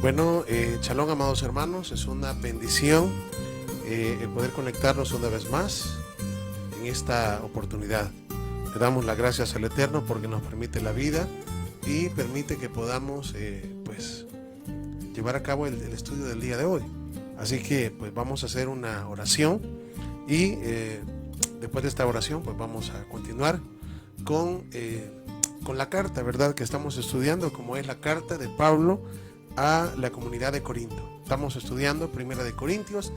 Bueno, shalom, amados hermanos, es una bendición el poder conectarnos una vez más en esta oportunidad. Le damos las gracias al Eterno porque nos permite la vida y permite que podamos pues llevar a cabo el estudio del día de hoy. Así que pues vamos a hacer una oración y después de esta oración pues vamos a continuar con la carta, ¿verdad? Que estamos estudiando, como es la carta de Pablo a la comunidad de Corinto. Estamos estudiando Primera de Corintios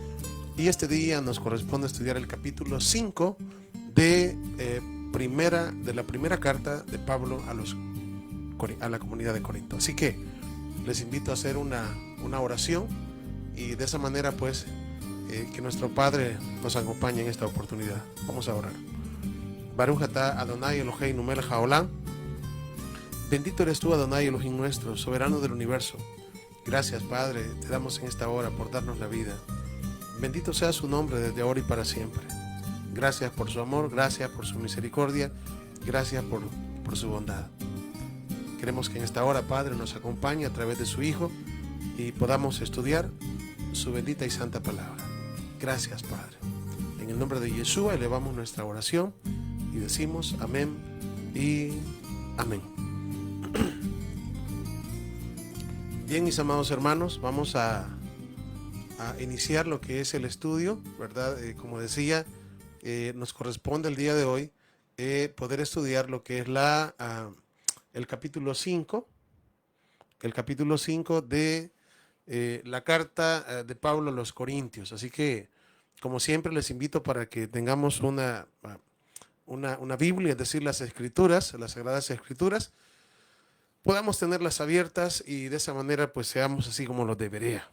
y este día nos corresponde estudiar el capítulo 5 de, la primera carta de Pablo a la comunidad de Corinto. Así que les invito a hacer una oración y de esa manera pues que nuestro Padre nos acompañe en esta oportunidad. Vamos a orar. Baruch atah Adonai Eloheinu melech haolam. Bendito eres tú, Adonai Elohim nuestro, soberano del universo. Gracias, Padre, te damos en esta hora por darnos la vida. Bendito sea su nombre desde ahora y para siempre. Gracias por su amor, gracias por su misericordia, gracias por su bondad. Queremos que en esta hora, Padre, nos acompañe a través de su Hijo y podamos estudiar su bendita y santa palabra. Gracias, Padre. En el nombre de Yeshua elevamos nuestra oración y decimos amén y amén. Bien, mis amados hermanos, vamos a iniciar lo que es el estudio, ¿verdad? Como decía, nos corresponde el día de hoy poder estudiar lo que es el capítulo 5, de la carta de Pablo a los Corintios. Así que, como siempre, les invito para que tengamos una Biblia, es decir, las Escrituras, las Sagradas Escrituras, podamos tenerlas abiertas y de esa manera pues seamos así como los de Berea.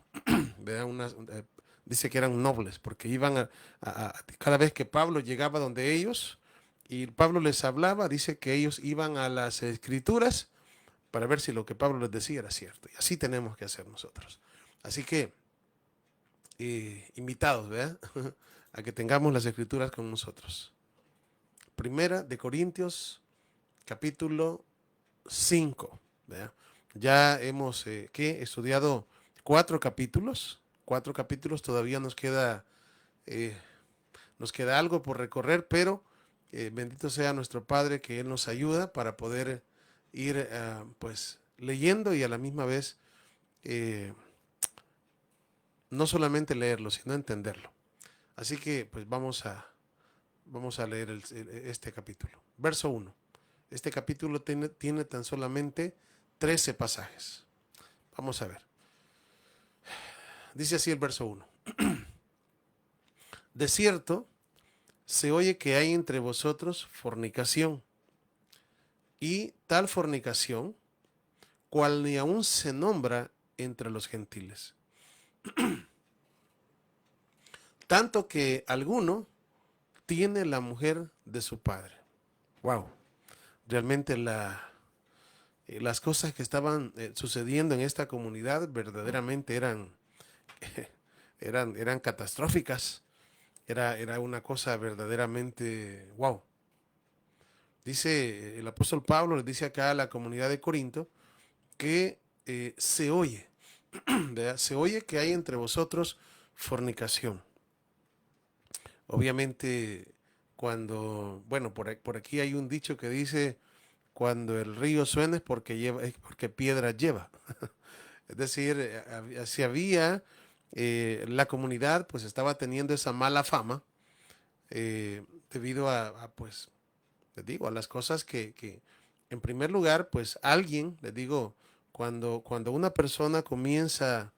Dice que eran nobles porque iban cada vez que Pablo llegaba donde ellos y Pablo les hablaba, dice que ellos iban a las Escrituras para ver si lo que Pablo les decía era cierto. Y así tenemos que hacer nosotros. Así que invitados, ¿verdad? A que tengamos las Escrituras con nosotros. Primera de Corintios, capítulo 5. ¿Verdad? Ya hemos estudiado 4 capítulos. 4 capítulos, todavía nos queda algo por recorrer, pero bendito sea nuestro Padre que Él nos ayuda para poder ir pues leyendo y a la misma vez no solamente leerlo, sino entenderlo. Así que pues vamos a leer este capítulo. Verso 1. Este capítulo tiene tan solamente 13 pasajes. Vamos a ver. Dice así el verso 1. De cierto, se oye que hay entre vosotros fornicación, y tal fornicación, cual ni aún se nombra entre los gentiles. Tanto que alguno tiene la mujer de su padre. Wow. Realmente las cosas que estaban sucediendo en esta comunidad verdaderamente eran catastróficas. Era una cosa verdaderamente wow. Dice el apóstol Pablo, le dice acá a la comunidad de Corinto que se oye, ¿verdad? Se oye que hay entre vosotros fornicación. Obviamente, bueno, por aquí hay un dicho que dice, cuando el río suena es porque piedra lleva. Es decir, si había, la comunidad pues estaba teniendo esa mala fama debido pues, les digo, a las cosas que en primer lugar, pues alguien, les digo, cuando una persona comienza,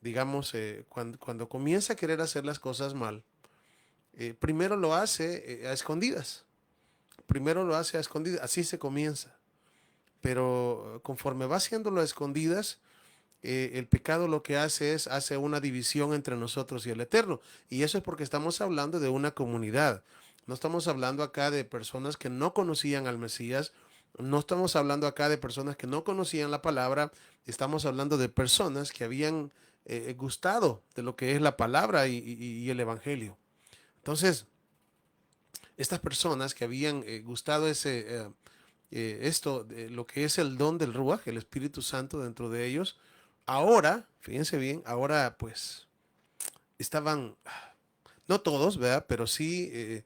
digamos, cuando comienza a querer hacer las cosas mal, primero lo hace a escondidas. Primero lo hace a escondidas, así se comienza. Pero conforme va haciéndolo a escondidas, el pecado lo que hace una división entre nosotros y el Eterno. Y eso es porque estamos hablando de una comunidad. No estamos hablando acá de personas que no conocían al Mesías. No estamos hablando acá de personas que no conocían la palabra. Estamos hablando de personas que habían gustado de lo que es la palabra y el Evangelio. Entonces, estas personas que habían gustado lo que es el don del Ruach, el Espíritu Santo dentro de ellos, Ahora, fíjense bien, ahora pues estaban, no todos, ¿verdad? Pero sí,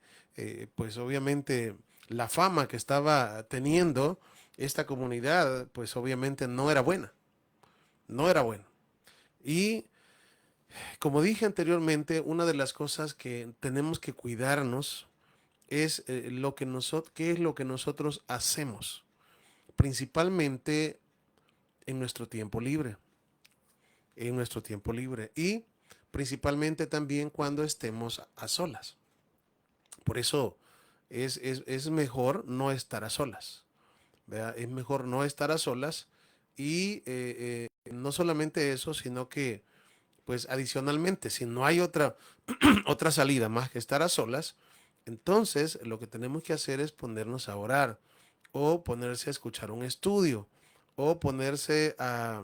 pues obviamente la fama que estaba teniendo esta comunidad, pues obviamente no era buena, no era buena. Y como dije anteriormente, una de las cosas que tenemos que cuidarnos es qué es lo que nosotros hacemos, principalmente en nuestro tiempo libre, en nuestro tiempo libre y principalmente también cuando estemos a solas. Por eso es mejor no estar a solas, ¿verdad? Es mejor no estar a solas y no solamente eso, sino que pues adicionalmente, si no hay otra, otra salida más que estar a solas, entonces lo que tenemos que hacer es ponernos a orar o ponerse a escuchar un estudio o ponerse a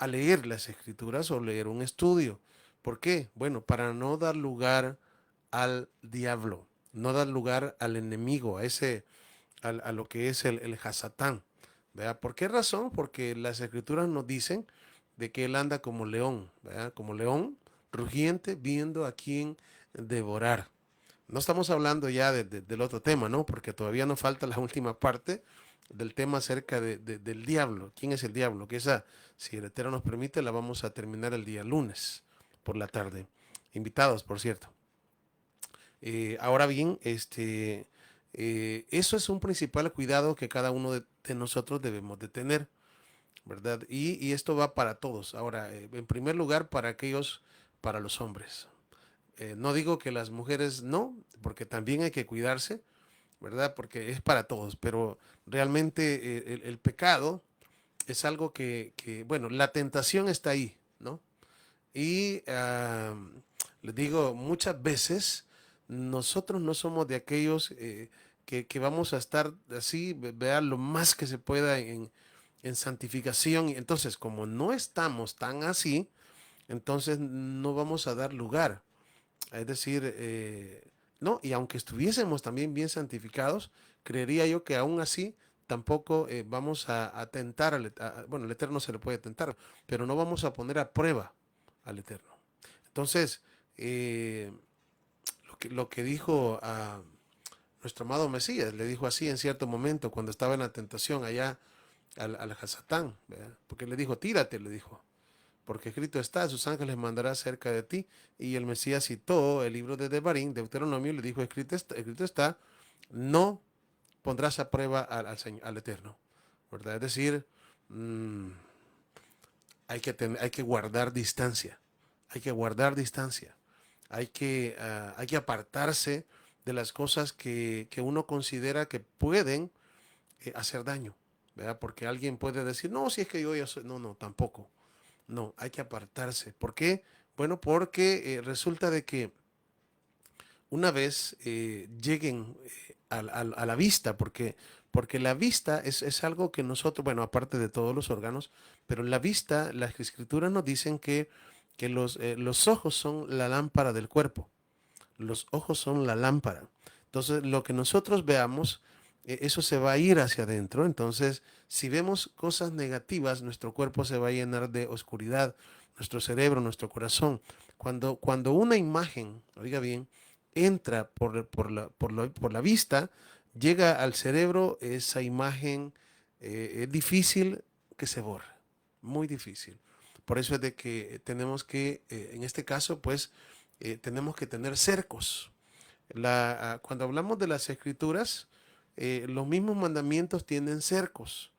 leer las escrituras o leer un estudio. ¿Por qué? Bueno, para no dar lugar al diablo, no dar lugar al enemigo, a lo que es el Hasatán. ¿Verdad? ¿Por qué razón? Porque las escrituras nos dicen de que él anda como león, ¿verdad? Como león rugiente viendo a quién devorar. No estamos hablando ya del otro tema, ¿no? Porque todavía nos falta la última parte del tema acerca del diablo. ¿Quién es el diablo? Que esa, si el Eterno nos permite, la vamos a terminar el día lunes por la tarde. Invitados, por cierto. Ahora bien, eso es un principal cuidado que cada uno de nosotros debemos de tener, ¿verdad? Y esto va para todos. Ahora, en primer lugar, para aquellos, para los hombres. No digo que las mujeres no, porque también hay que cuidarse, ¿verdad? Porque es para todos, pero realmente el pecado es algo bueno, la tentación está ahí, ¿no? Y les digo, muchas veces nosotros no somos de aquellos que vamos a estar así, vean lo más que se pueda en santificación. Y entonces, como no estamos tan así, entonces no vamos a dar lugar. Es decir, no, y aunque estuviésemos también bien santificados, creería yo que aún así tampoco vamos a tentar bueno, al Eterno se le puede tentar, pero no vamos a poner a prueba al Eterno. Entonces, eh, lo que dijo a nuestro amado Mesías, le dijo así en cierto momento cuando estaba en la tentación allá al Hasatán, ¿verdad? Porque le dijo, tírate, le dijo, porque escrito está, sus ángeles mandará cerca de ti. Y el Mesías citó el libro de Devarim, Deuteronomio, y le dijo, escrito está, no pondrás a prueba al Eterno, ¿verdad? Es decir, mmm, hay que guardar distancia, hay que guardar distancia, hay que apartarse de las cosas que uno considera que pueden hacer daño, ¿verdad? Porque alguien puede decir, no, si es que yo ya soy, no, no, tampoco. No, hay que apartarse. ¿Por qué? Bueno, porque resulta de que una vez lleguen a la vista, porque la vista es algo que nosotros, bueno, aparte de todos los órganos, pero la vista, las escrituras nos dicen que los ojos son la lámpara del cuerpo. Los ojos son la lámpara. Entonces, lo que nosotros veamos, eso se va a ir hacia adentro. Entonces, si vemos cosas negativas, nuestro cuerpo se va a llenar de oscuridad, nuestro cerebro, nuestro corazón. Cuando una imagen, oiga bien, entra por la vista, llega al cerebro, esa imagen es difícil que se borre, muy difícil. Por eso es de que tenemos que, en este caso, pues, tenemos que tener cercos. Cuando hablamos de las escrituras, los mismos mandamientos tienen cercos,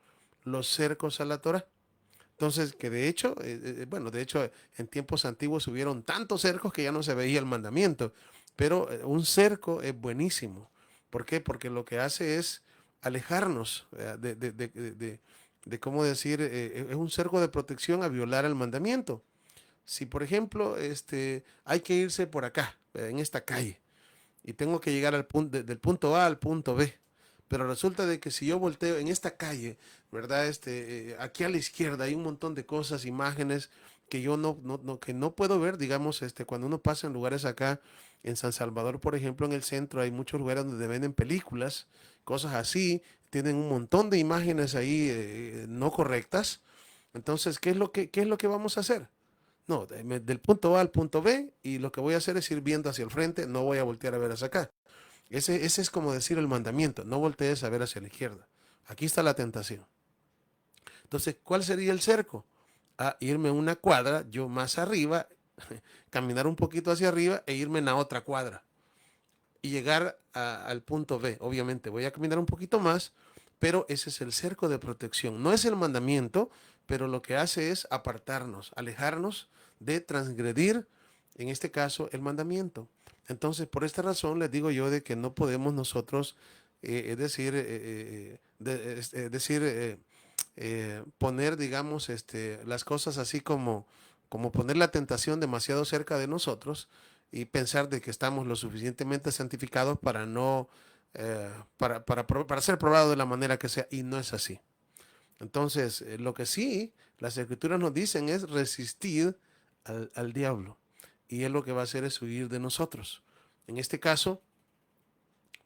los cercos a la Torah. Entonces, que de hecho, bueno, de hecho, en tiempos antiguos hubieron tantos cercos que ya no se veía el mandamiento, pero un cerco es buenísimo. ¿Por qué? Porque lo que hace es alejarnos de cómo decir, es un cerco de protección a violar el mandamiento. Si, por ejemplo, hay que irse por acá, en esta calle, y tengo que llegar del punto A al punto B, pero resulta de que si yo volteo en esta calle, ¿verdad? Aquí a la izquierda hay un montón de cosas, imágenes que yo que no puedo ver, digamos, cuando uno pasa en lugares acá, en San Salvador, por ejemplo, en el centro, hay muchos lugares donde venden películas, cosas así, tienen un montón de imágenes ahí no correctas. Entonces, qué es lo que vamos a hacer? No, del punto A al punto B, y lo que voy a hacer es ir viendo hacia el frente, no voy a voltear a ver hacia acá. Ese es como decir el mandamiento, no voltees a ver hacia la izquierda. Aquí está la tentación. Entonces, ¿cuál sería el cerco? A irme una cuadra, yo más arriba, caminar un poquito hacia arriba e irme en la otra cuadra y llegar al punto B. Obviamente voy a caminar un poquito más, pero ese es el cerco de protección. No es el mandamiento, pero lo que hace es apartarnos, alejarnos de transgredir, en este caso, el mandamiento. Entonces, por esta razón les digo yo de que no podemos nosotros, poner, digamos, las cosas así como poner la tentación demasiado cerca de nosotros y pensar de que estamos lo suficientemente santificados para no, para ser probados de la manera que sea, y no es así. Entonces, lo que sí las escrituras nos dicen es resistir al diablo, y él lo que va a hacer es huir de nosotros. En este caso,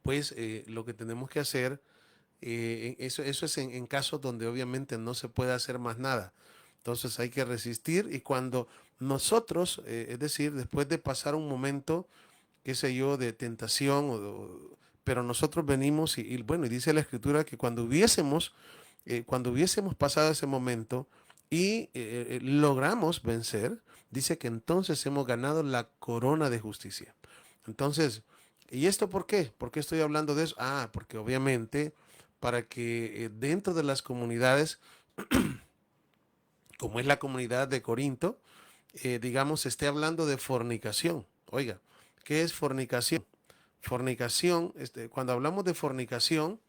pues lo que tenemos que hacer, eso es en casos donde obviamente no se puede hacer más nada. Entonces hay que resistir, y cuando nosotros, es decir, después de pasar un momento, qué sé yo, de tentación, pero nosotros venimos bueno, y dice la escritura que cuando hubiésemos pasado ese momento y logramos vencer, dice que entonces hemos ganado la corona de justicia. Entonces, ¿y esto por qué? ¿Por qué estoy hablando de eso? Ah, porque obviamente para que dentro de las comunidades, como es la comunidad de Corinto, digamos, se esté hablando de fornicación. Oiga, ¿qué es fornicación? Fornicación, cuando hablamos de fornicación,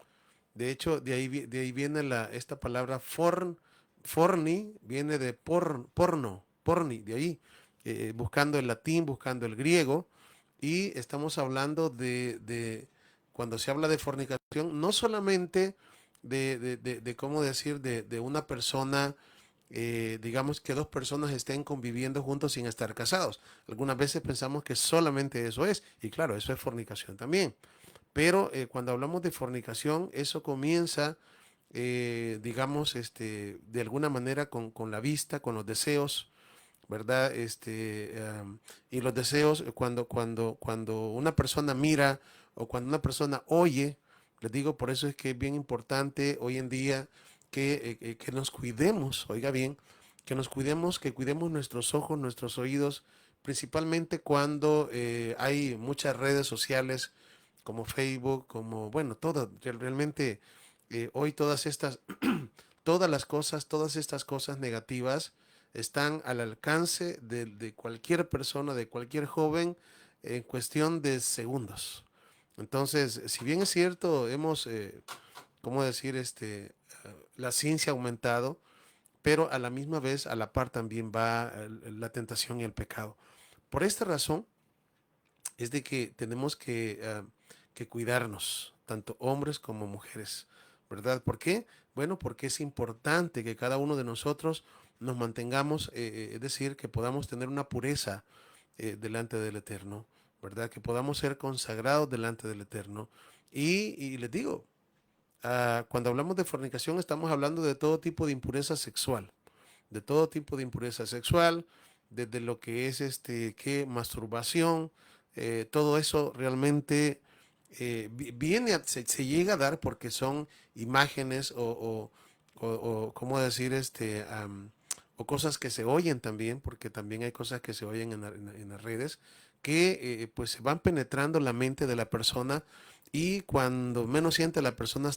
de hecho, de ahí viene esta palabra forni, viene de porno, porni, de ahí, buscando el latín, buscando el griego, y estamos hablando cuando se habla de fornicación, no solamente de cómo decir, de una persona, digamos que dos personas estén conviviendo juntos sin estar casados. Algunas veces pensamos que solamente eso es, y claro, eso es fornicación también. Pero cuando hablamos de fornicación, eso comienza, digamos, de alguna manera con la vista, con los deseos, ¿verdad? Y los deseos, cuando una persona mira o cuando una persona oye, les digo, por eso es que es bien importante hoy en día que nos cuidemos, oiga bien, que nos cuidemos, que cuidemos nuestros ojos, nuestros oídos, principalmente cuando hay muchas redes sociales como Facebook, como, bueno, todo, realmente hoy todas estas, todas las cosas, todas estas cosas negativas están al alcance de cualquier persona, de cualquier joven, en cuestión de segundos. Entonces, si bien es cierto, ¿cómo decir? La ciencia ha aumentado, pero a la misma vez, a la par también va la tentación y el pecado. Por esta razón, es de que tenemos que cuidarnos, tanto hombres como mujeres, ¿verdad? ¿Por qué? Bueno, porque es importante que cada uno de nosotros nos mantengamos, es decir, que podamos tener una pureza delante del Eterno, ¿verdad? Que podamos ser consagrados delante del Eterno. Y les digo, cuando hablamos de fornicación estamos hablando de todo tipo de impureza sexual, de todo tipo de impureza sexual, desde lo que es que masturbación, todo eso realmente se llega a dar porque son imágenes ¿cómo decir? O cosas que se oyen también, porque también hay cosas que se oyen en las redes, que pues se van penetrando la mente de la persona, y cuando menos siente la persona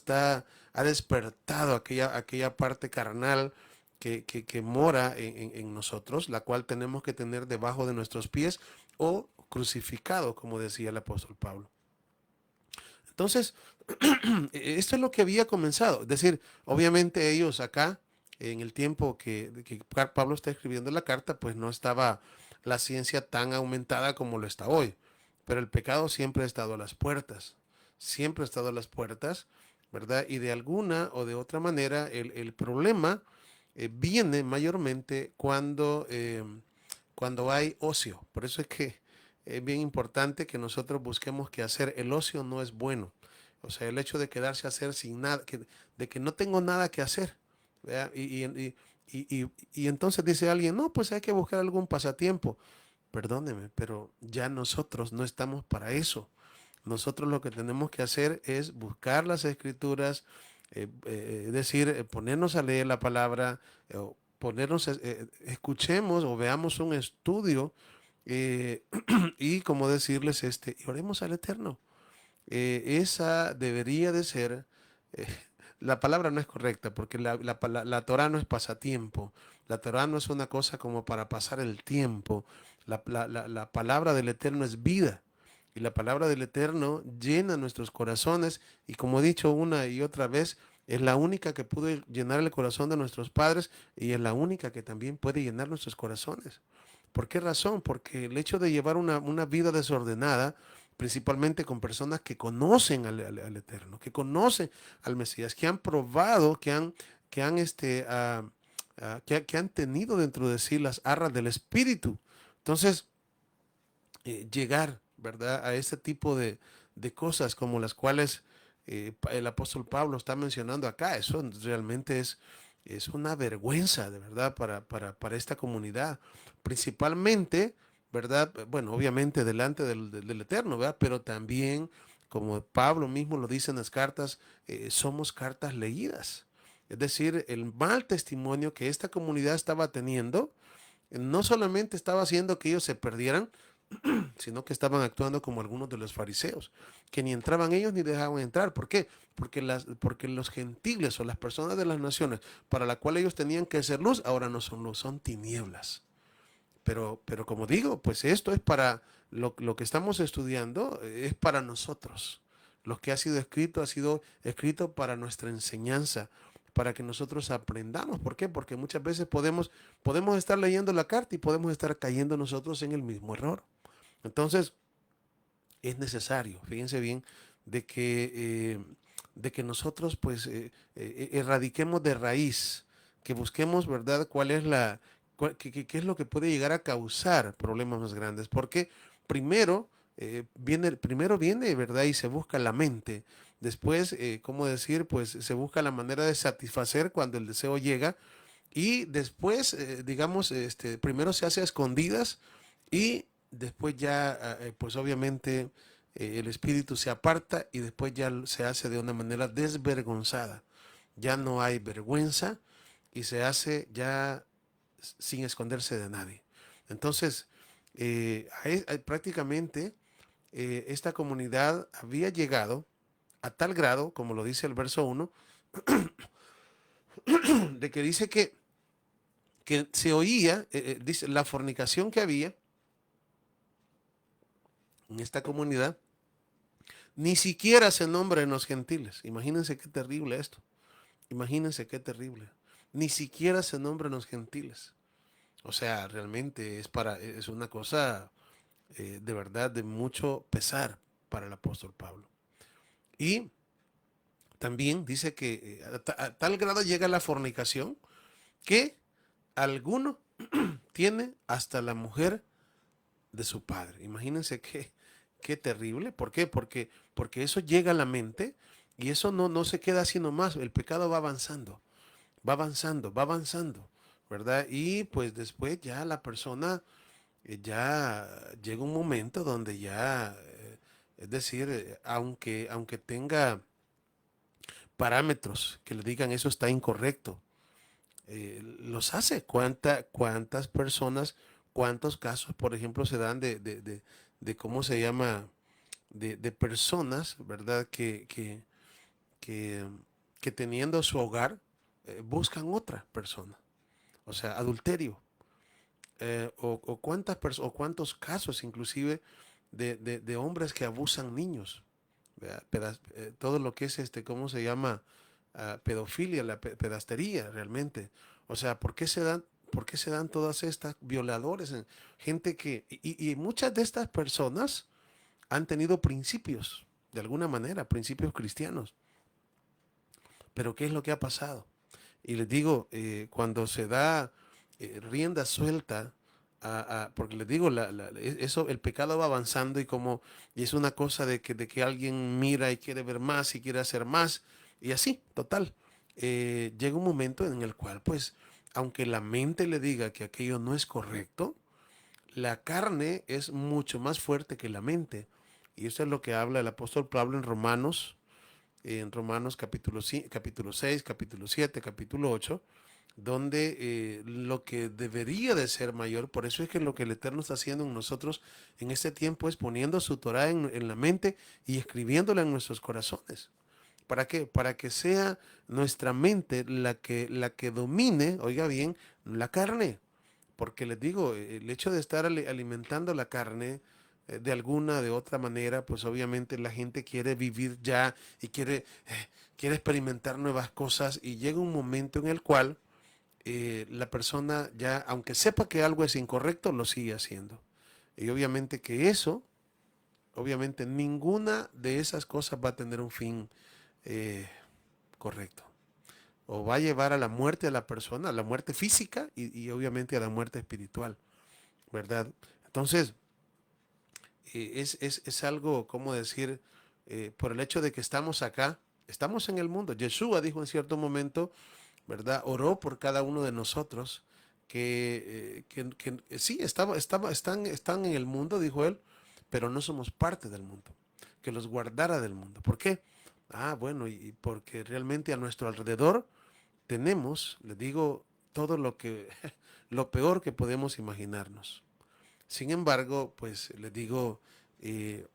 ha despertado aquella parte carnal que mora en nosotros, la cual tenemos que tener debajo de nuestros pies o crucificado, como decía el apóstol Pablo. Entonces, esto es lo que había comenzado. Es decir, obviamente ellos acá, en el tiempo que Pablo está escribiendo la carta, pues no estaba la ciencia tan aumentada como lo está hoy. Pero el pecado siempre ha estado a las puertas. Siempre ha estado a las puertas, ¿verdad? Y de alguna o de otra manera, el problema viene mayormente cuando hay ocio. Por eso es que es bien importante que nosotros busquemos qué hacer. El ocio no es bueno. O sea, el hecho de quedarse a hacer sin nada, de que no tengo nada que hacer. ¿Verdad? Y entonces dice alguien, no, pues hay que buscar algún pasatiempo. Perdóneme, pero ya nosotros no estamos para eso. Nosotros lo que tenemos que hacer es buscar las escrituras, es decir, ponernos a leer la palabra, ponernos, escuchemos o veamos un estudio y como decirles, y oremos al Eterno. Esa debería de ser, eh, la palabra no es correcta porque la Torah no es pasatiempo, la Torah no es una cosa como para pasar el tiempo, la palabra del Eterno es vida y la palabra del Eterno llena nuestros corazones y como he dicho una y otra vez, es la única que pudo llenar el corazón de nuestros padres y es la única que también puede llenar nuestros corazones. ¿Por qué razón? Porque el hecho de llevar una vida desordenada, principalmente con personas que conocen al Eterno, que conocen al Mesías, que han probado, que han, que han tenido dentro de sí las arras del Espíritu. Entonces, llegar, ¿verdad?, a este tipo de cosas como las cuales el apóstol Pablo está mencionando acá, eso realmente es una vergüenza, de verdad, para esta comunidad, principalmente, ¿verdad? Bueno, obviamente delante del Eterno, ¿verdad? Pero también, como Pablo mismo lo dice en las cartas, somos cartas leídas. Es decir, el mal testimonio que esta comunidad estaba teniendo, no solamente estaba haciendo que ellos se perdieran, sino que estaban actuando como algunos de los fariseos, que ni entraban ellos ni dejaban entrar. ¿Por qué? Porque los gentiles o las personas de las naciones para la cual ellos tenían que ser luz, ahora no son luz, son tinieblas. Pero como digo, pues esto es para lo que estamos estudiando, es para nosotros. Lo que ha sido escrito para nuestra enseñanza, para que nosotros aprendamos. ¿Por qué? Porque muchas veces podemos estar leyendo la carta y podemos estar cayendo nosotros en el mismo error. Entonces, es necesario, fíjense bien, de que nosotros pues erradiquemos de raíz, que busquemos, ¿verdad?, cuál es qué es lo que puede llegar a causar problemas más grandes. Porque primero viene, ¿verdad?, y se busca la mente. Después, ¿cómo decir? Pues se busca la manera de satisfacer cuando el deseo llega. Y después, digamos, primero se hace a escondidas y después ya, pues obviamente el espíritu se aparta y después ya se hace de una manera desvergonzada. Ya no hay vergüenza y se hace ya sin esconderse de nadie. Entonces, prácticamente esta comunidad había llegado a tal grado, como lo dice el verso 1, de que dice que se oía, dice, la fornicación que había en esta comunidad, ni siquiera se nombra en los gentiles. Imagínense qué terrible esto. Imagínense qué terrible. Ni siquiera se nombra en los gentiles. O sea, realmente es una cosa de verdad de mucho pesar para el apóstol Pablo. Y también dice que a tal grado llega la fornicación que alguno tiene hasta la mujer de su padre. Imagínense qué terrible. ¿Por qué? Porque eso llega a la mente y eso no se queda así nomás. El pecado va avanzando, va avanzando, va avanzando, ¿verdad? Y pues después ya la persona ya llega un momento donde ya, es decir, aunque tenga parámetros que le digan eso está incorrecto, los hace. ¿Cuántas personas, cuántos casos, por ejemplo, se dan de cómo se llama, de personas, ¿verdad? Que, que teniendo su hogar, buscan otra persona, o sea, adulterio. O cuántos casos inclusive de hombres que abusan niños, ¿verdad? Todo lo que es ¿cómo se llama? Pedofilia, pedastería realmente. O sea, por qué se dan todas estas violadores? Gente y muchas de estas personas han tenido principios, de alguna manera, principios cristianos. Pero ¿qué es lo que ha pasado? Y les digo, cuando se da rienda suelta, porque les digo, eso, el pecado va avanzando y es una cosa de que alguien mira y quiere ver más y quiere hacer más, y así, total. Llega un momento en el cual, pues, aunque la mente le diga que aquello no es correcto, la carne es mucho más fuerte que la mente. Y eso es lo que habla el apóstol Pablo en Romanos capítulo 6, capítulo 7, capítulo 8, donde lo que debería de ser mayor, por eso es que lo que el Eterno está haciendo en nosotros en este tiempo es poniendo su Torah en la mente y escribiéndola en nuestros corazones. ¿Para qué? Para que sea nuestra mente la que domine, oiga bien, la carne. Porque les digo, el hecho de estar alimentando la carne de alguna, de otra manera, pues obviamente la gente quiere vivir ya y quiere experimentar nuevas cosas y llega un momento en el cual la persona ya, aunque sepa que algo es incorrecto, lo sigue haciendo. Y obviamente que eso, obviamente ninguna de esas cosas va a tener un fin eh, correcto. O va a llevar a la muerte a la persona, a la muerte física y obviamente a la muerte espiritual, ¿verdad? Entonces, es algo, ¿cómo decir? Por el hecho de que estamos acá, estamos en el mundo. Yeshua dijo en cierto momento, ¿verdad? Oró por cada uno de nosotros, que sí, están en el mundo, dijo él, pero no somos parte del mundo, que los guardara del mundo. ¿Por qué? Ah, bueno, y porque realmente a nuestro alrededor tenemos, les digo, todo lo peor que podemos imaginarnos. Sin embargo, pues les digo, eh,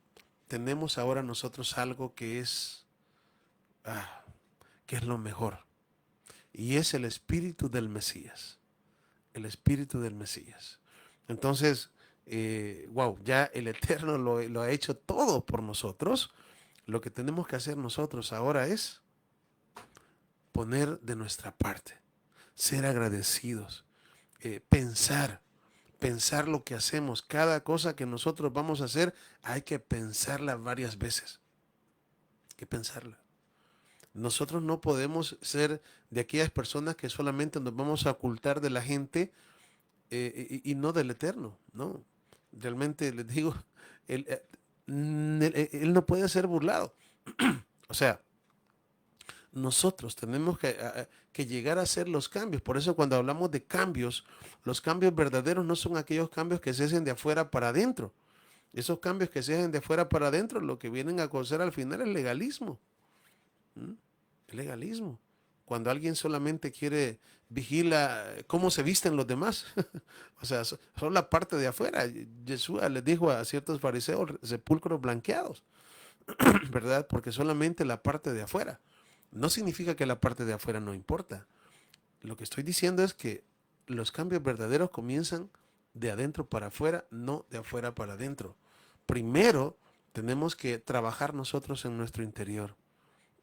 tenemos ahora nosotros algo ah, que es lo mejor, y es el espíritu del Mesías, el espíritu del Mesías. Entonces, wow, ya el Eterno lo ha hecho todo por nosotros. Lo que tenemos que hacer nosotros ahora es poner de nuestra parte, ser agradecidos, pensar lo que hacemos. Cada cosa que nosotros vamos a hacer, hay que pensarla varias veces. Hay que pensarla. Nosotros no podemos ser de aquellas personas que solamente nos vamos a ocultar de la gente y no del Eterno, ¿no? Realmente les digo, él, él no puede ser burlado. O sea, nosotros tenemos que llegar a hacer los cambios. Por eso cuando hablamos de cambios, los cambios verdaderos no son aquellos cambios que se hacen de afuera para adentro. Esos cambios que se hacen de afuera para adentro, lo que vienen a causar al final es legalismo. ¿Mm? El legalismo. Cuando alguien solamente vigila cómo se visten los demás. O sea, son la parte de afuera. Jesús les dijo a ciertos fariseos sepulcros blanqueados, ¿verdad? Porque solamente la parte de afuera. No significa que la parte de afuera no importa. Lo que estoy diciendo es que los cambios verdaderos comienzan de adentro para afuera, no de afuera para adentro. Primero tenemos que trabajar nosotros en nuestro interior.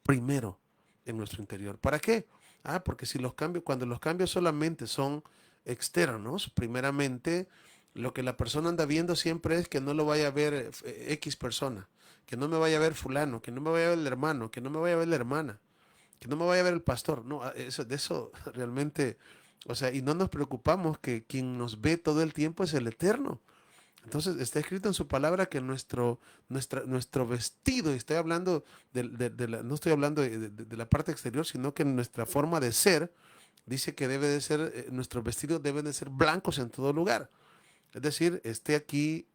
Primero en nuestro interior. ¿Para qué? Ah, porque si cuando los cambios solamente son externos, primeramente lo que la persona anda viendo siempre es que no lo vaya a ver X persona, que no me vaya a ver fulano, que no me vaya a ver el hermano, que no me vaya a ver la hermana, que no me vaya a ver el pastor. No, de eso realmente, o sea, y no nos preocupamos que quien nos ve todo el tiempo es el Eterno. Entonces está escrito en su palabra que nuestro vestido, y estoy hablando no estoy hablando de la parte exterior, sino que nuestra forma de ser, dice que debe de ser, nuestros vestidos deben de ser blancos en todo lugar. Es decir, esté aquí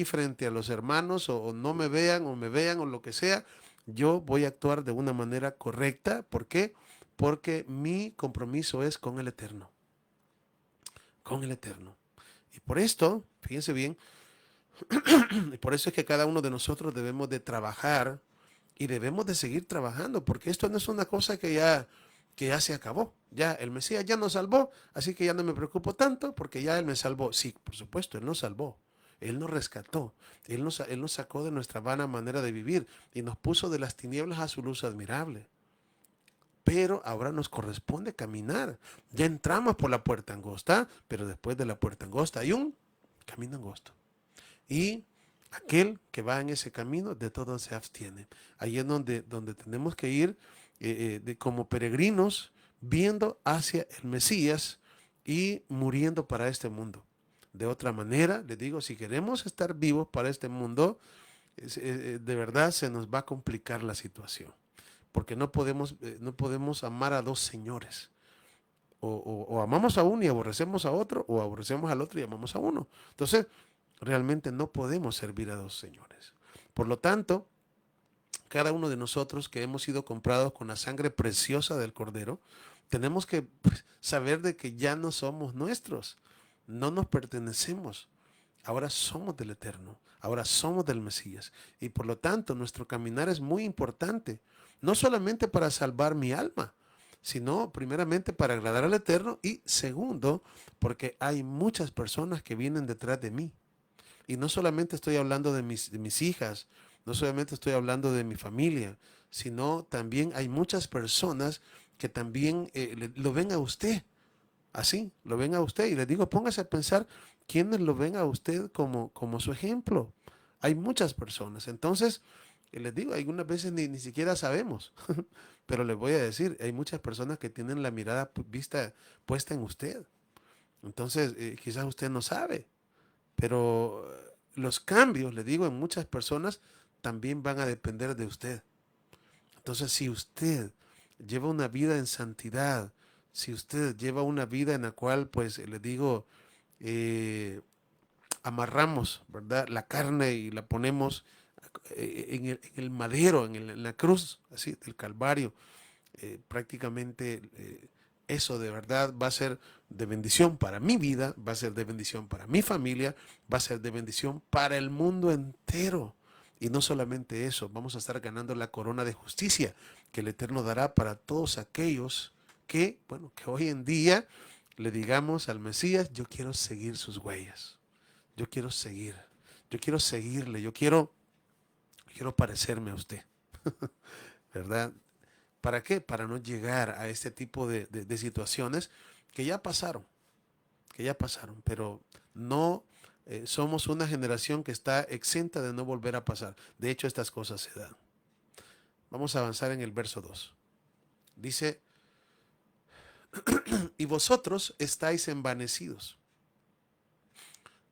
frente a los hermanos, o no me vean, o me vean, o lo que sea, yo voy a actuar de una manera correcta. ¿Por qué? Porque mi compromiso es con el Eterno, con el Eterno. Y por esto, fíjense bien, y por eso es que cada uno de nosotros debemos de trabajar y debemos de seguir trabajando, porque esto no es una cosa que ya se acabó. Ya el Mesías ya nos salvó, así que ya no me preocupo tanto porque ya Él me salvó. Sí, por supuesto, Él nos salvó. Él nos rescató, Él nos sacó de nuestra vana manera de vivir y nos puso de las tinieblas a su luz admirable. Pero ahora nos corresponde caminar. Ya entramos por la puerta angosta, pero después de la puerta angosta hay un camino angosto. Y aquel que va en ese camino de todo se abstiene. Ahí es donde tenemos que ir como peregrinos viendo hacia el Mesías y muriendo para este mundo. De otra manera, les digo, si queremos estar vivos para este mundo, de verdad se nos va a complicar la situación. Porque no podemos amar a dos señores. O amamos a uno y aborrecemos a otro, o aborrecemos al otro y amamos a uno. Entonces, realmente no podemos servir a dos señores. Por lo tanto, cada uno de nosotros que hemos sido comprados con la sangre preciosa del Cordero, tenemos que pues, saber de que ya no somos nuestros, no nos pertenecemos. Ahora somos del Eterno, ahora somos del Mesías. Y por lo tanto, nuestro caminar es muy importante, no solamente para salvar mi alma, sino primeramente para agradar al Eterno y segundo, porque hay muchas personas que vienen detrás de mí. Y no solamente estoy hablando de mis hijas, no solamente estoy hablando de mi familia, sino también hay muchas personas que también lo ven a usted, así, lo ven a usted. Y les digo, póngase a pensar quiénes lo ven a usted como su ejemplo. Hay muchas personas. Entonces, les digo, algunas veces ni siquiera sabemos, pero les voy a decir, hay muchas personas que tienen la mirada vista puesta en usted. Entonces, quizás usted no sabe, pero los cambios, le digo, en muchas personas también van a depender de usted. Entonces, si usted lleva una vida en santidad, si usted lleva una vida en la cual, pues, le digo, eh, amarramos, ¿verdad? La carne y la ponemos en el madero, en la cruz, así, del Calvario, prácticamente eso de verdad va a ser de bendición para mi vida, va a ser de bendición para mi familia, va a ser de bendición para el mundo entero. Y no solamente eso, vamos a estar ganando la corona de justicia que el Eterno dará para todos aquellos que, bueno, que hoy en día le digamos al Mesías, yo quiero seguir sus huellas, yo quiero seguir, yo quiero seguirle, yo quiero parecerme a usted, ¿verdad? ¿Para qué? Para no llegar a este tipo de situaciones que ya pasaron, pero no somos una generación que está exenta de no volver a pasar. De hecho, estas cosas se dan. Vamos a avanzar en el verso 2. Dice, y vosotros estáis envanecidos.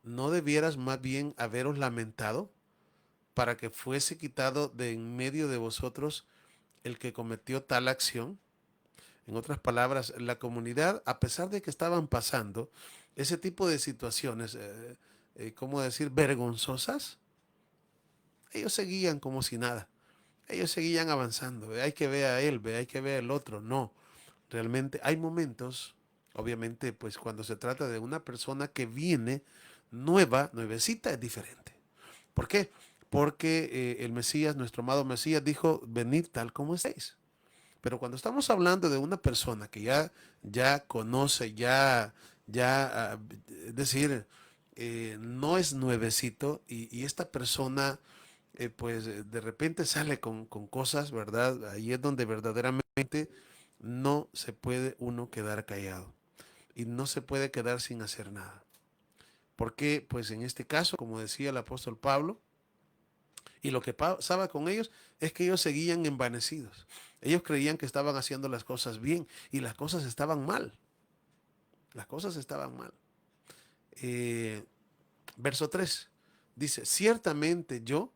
¿No debieras más bien haberos lamentado para que fuese quitado de en medio de vosotros el que cometió tal acción? En otras palabras, la comunidad, a pesar de que estaban pasando ese tipo de situaciones, ¿cómo decir?, vergonzosas, ellos seguían como si nada. Ellos seguían avanzando. Hay que ver a él, hay que ver al otro. No, realmente hay momentos, obviamente, pues cuando se trata de una persona que viene nueva, nuevecita, es diferente. ¿Por qué? Porque el Mesías, nuestro amado Mesías, dijo, venid tal como estáis. Pero cuando estamos hablando de una persona que ya conoce, es decir, no es nuevecito y esta persona, pues de repente sale con cosas, ¿verdad? Ahí es donde verdaderamente no se puede uno quedar callado y no se puede quedar sin hacer nada. Porque, pues en este caso, como decía el apóstol Pablo, y lo que pasaba con ellos es que ellos seguían envanecidos. Ellos creían que estaban haciendo las cosas bien y las cosas estaban mal. Las cosas estaban mal. Eh, Verso 3 dice, ciertamente yo,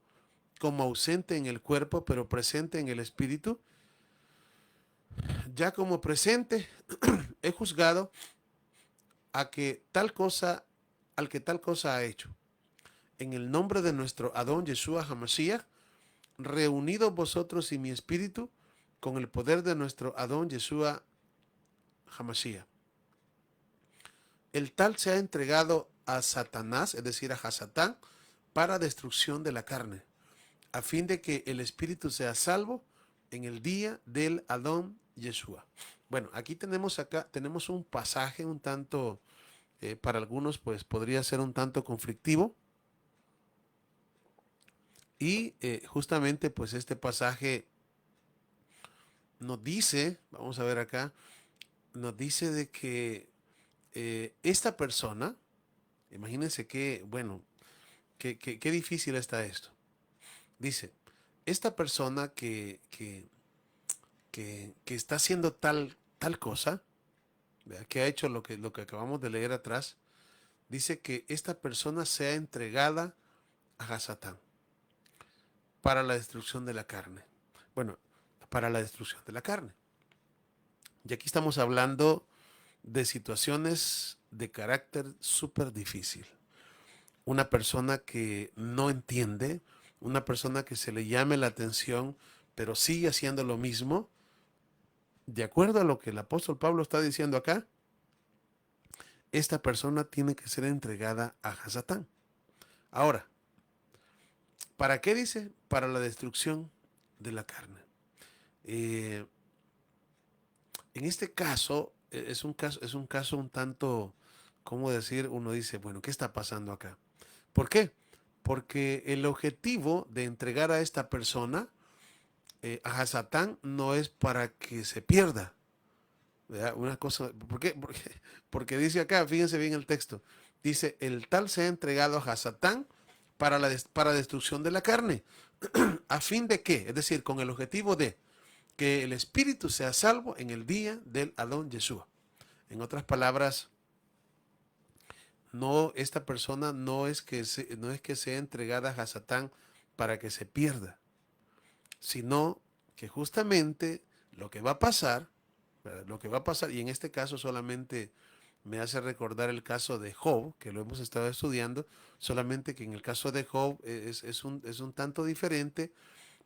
como ausente en el cuerpo, pero presente en el espíritu, ya como presente he juzgado a que tal cosa, al que tal cosa ha hecho. En el nombre de nuestro Adón Yeshua HaMashiach, reunidos vosotros y mi espíritu con el poder de nuestro Adón Yeshua HaMashiach. El tal se ha entregado a Satanás, es decir, a Hasatán, para destrucción de la carne, a fin de que el espíritu sea salvo en el día del Adón Yeshua. Bueno, aquí tenemos un pasaje un tanto, para algunos pues podría ser un tanto conflictivo, y justamente pues este pasaje nos dice, vamos a ver acá, nos dice de que esta persona, imagínense que, bueno, qué difícil está esto. Dice, esta persona que está haciendo tal cosa, ¿verdad?, que ha hecho lo que acabamos de leer atrás, dice que esta persona sea entregada a Hasatán para la destrucción de la carne. Bueno, para la destrucción de la carne. Y aquí estamos hablando de situaciones de carácter súper difícil. Una persona que no entiende, una persona que se le llame la atención, pero sigue haciendo lo mismo, de acuerdo a lo que el apóstol Pablo está diciendo acá, esta persona tiene que ser entregada a Hasatán. Ahora, ¿para qué dice? Para la destrucción de la carne. Eh, en este caso, es un caso un tanto, ¿cómo decir? Uno dice, bueno, ¿qué está pasando acá? ¿Por qué? Porque el objetivo de entregar a esta persona, a Hasatán, no es para que se pierda. ¿Verdad? Una cosa, ¿por qué? Porque dice acá, fíjense bien el texto, dice, el tal se ha entregado a Hasatán para destrucción de la carne. ¿A fin de qué? Es decir, con el objetivo de que el espíritu sea salvo en el día del Adón Yeshua. En otras palabras, no, esta persona no es que sea entregada a Satán para que se pierda, sino que justamente lo que va a pasar, ¿verdad? Lo que va a pasar, y en este caso solamente me hace recordar el caso de Job, que lo hemos estado estudiando, solamente que en el caso de Job es un tanto diferente,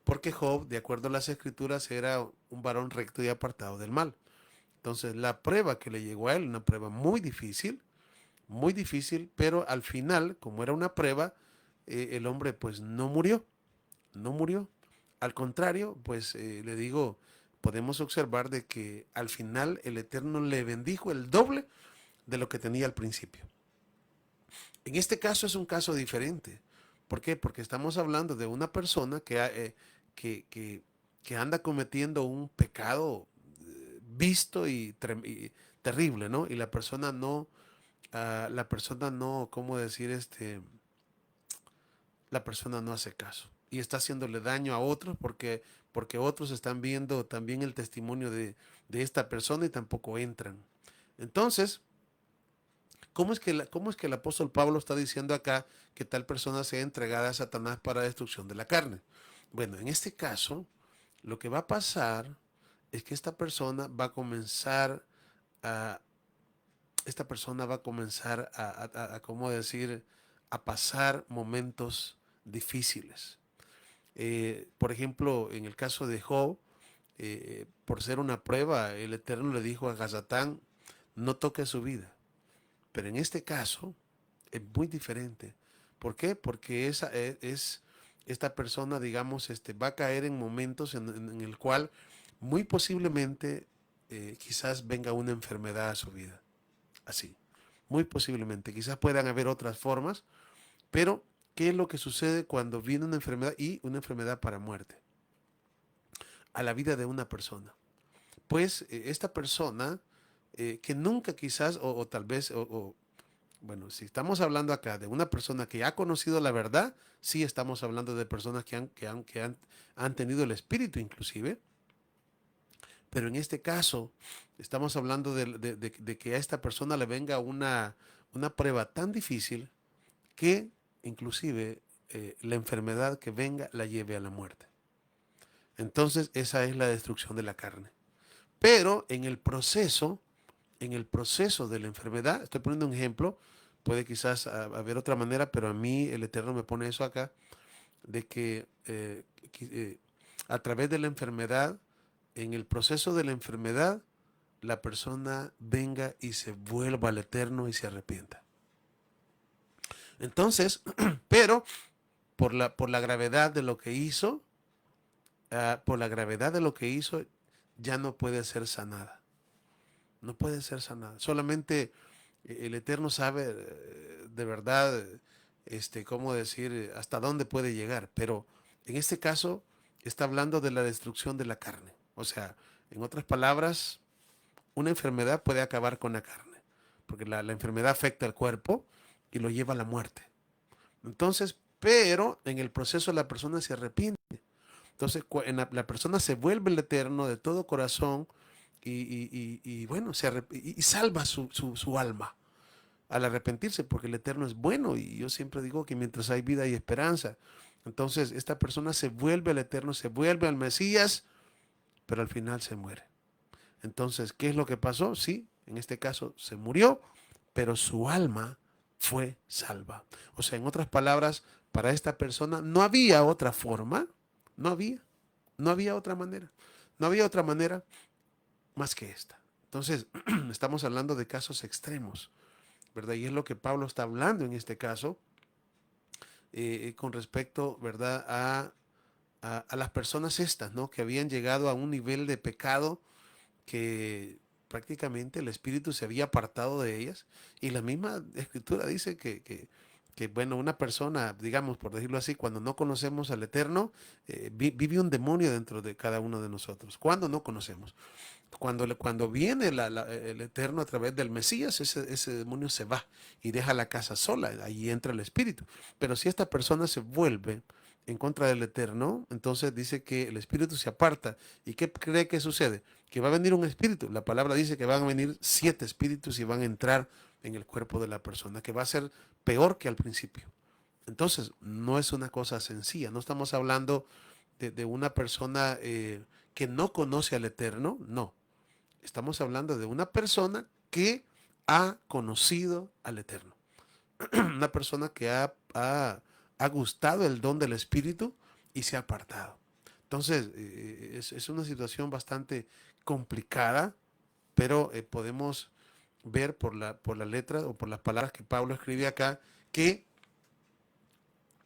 porque Job, de acuerdo a las escrituras, era un varón recto y apartado del mal. Entonces, la prueba que le llegó a él, una prueba muy difícil, pero al final, como era una prueba, el hombre pues no murió, no murió. Al contrario, pues le digo, podemos observar de que al final el Eterno le bendijo el doble de lo que tenía al principio. En este caso es un caso diferente. ¿Por qué? Porque estamos hablando de una persona que, que, que anda cometiendo un pecado visto y terrible, ¿no? Y la persona no, ¿cómo decir? La persona no hace caso y está haciéndole daño a otros porque otros están viendo también el testimonio de esta persona y tampoco entran. Entonces, cómo es que el apóstol Pablo está diciendo acá que tal persona sea entregada a Satanás para destrucción de la carne? Bueno, en este caso, lo que va a pasar es que a, esta persona va a comenzar ¿cómo decir?, a pasar momentos difíciles. Por ejemplo, en el caso de Job, por ser una prueba, el Eterno le dijo a Hasatán, no toque su vida. Pero en este caso es muy diferente. ¿Por qué? Porque esta persona, digamos, va a caer en momentos en el cual muy posiblemente quizás venga una enfermedad a su vida. Así, muy posiblemente. Quizás puedan haber otras formas, pero ¿qué es lo que sucede cuando viene una enfermedad y una enfermedad para muerte a la vida de una persona? Pues esta persona que nunca quizás, o tal vez, bueno, si estamos hablando acá de una persona que ha conocido la verdad, sí estamos hablando de personas han tenido el espíritu inclusive, pero en este caso estamos hablando de que a esta persona le venga una prueba tan difícil que inclusive la enfermedad que venga la lleve a la muerte. Entonces esa es la destrucción de la carne. Pero en el proceso de la enfermedad, estoy poniendo un ejemplo, puede quizás haber otra manera, pero a mí el Eterno me pone eso acá, de que a través de la enfermedad, en el proceso de la enfermedad, la persona venga y se vuelva al Eterno y se arrepienta. Entonces, pero por la gravedad de lo que hizo, por la gravedad de lo que hizo, ya no puede ser sanada. No puede ser sanada. Solamente el Eterno sabe de verdad, cómo decir, hasta dónde puede llegar. Pero en este caso está hablando de la destrucción de la carne. O sea, en otras palabras, una enfermedad puede acabar con la carne, porque la enfermedad afecta al cuerpo y lo lleva a la muerte. Entonces, pero en el proceso la persona se arrepiente. Entonces, la persona se vuelve el Eterno de todo corazón y bueno, y salva su alma al arrepentirse, porque el Eterno es bueno y yo siempre digo que mientras hay vida hay esperanza. Entonces, esta persona se vuelve al Eterno, se vuelve al Mesías, pero al final se muere. Entonces, ¿qué es lo que pasó? Sí, en este caso se murió, pero su alma fue salva. O sea, en otras palabras, para esta persona no había otra forma, no había, no había otra manera, no había otra manera más que esta. Entonces, estamos hablando de casos extremos, ¿verdad? Y es lo que Pablo está hablando en este caso, con respecto, ¿verdad?, a las personas estas, ¿no? Que habían llegado a un nivel de pecado que prácticamente el espíritu se había apartado de ellas. Y la misma escritura dice que, bueno, una persona, digamos, por decirlo así, cuando no conocemos al Eterno, vive un demonio dentro de cada uno de nosotros. Cuando no conocemos. Cuando viene el Eterno a través del Mesías, ese demonio se va y deja la casa sola, ahí entra el Espíritu. Pero si esta persona se vuelve en contra del Eterno, entonces dice que el Espíritu se aparta. ¿Y qué cree que sucede? Que va a venir un espíritu. La palabra dice que van a venir 7 espíritus y van a entrar en el cuerpo de la persona, que va a ser peor que al principio. Entonces, no es una cosa sencilla. No estamos hablando de una persona que no conoce al Eterno, no. Estamos hablando de una persona que ha conocido al Eterno. Una persona que ha gustado el don del Espíritu y se ha apartado. Entonces, es una situación bastante complicada, pero podemos ver por la letra o por las palabras que Pablo escribe acá que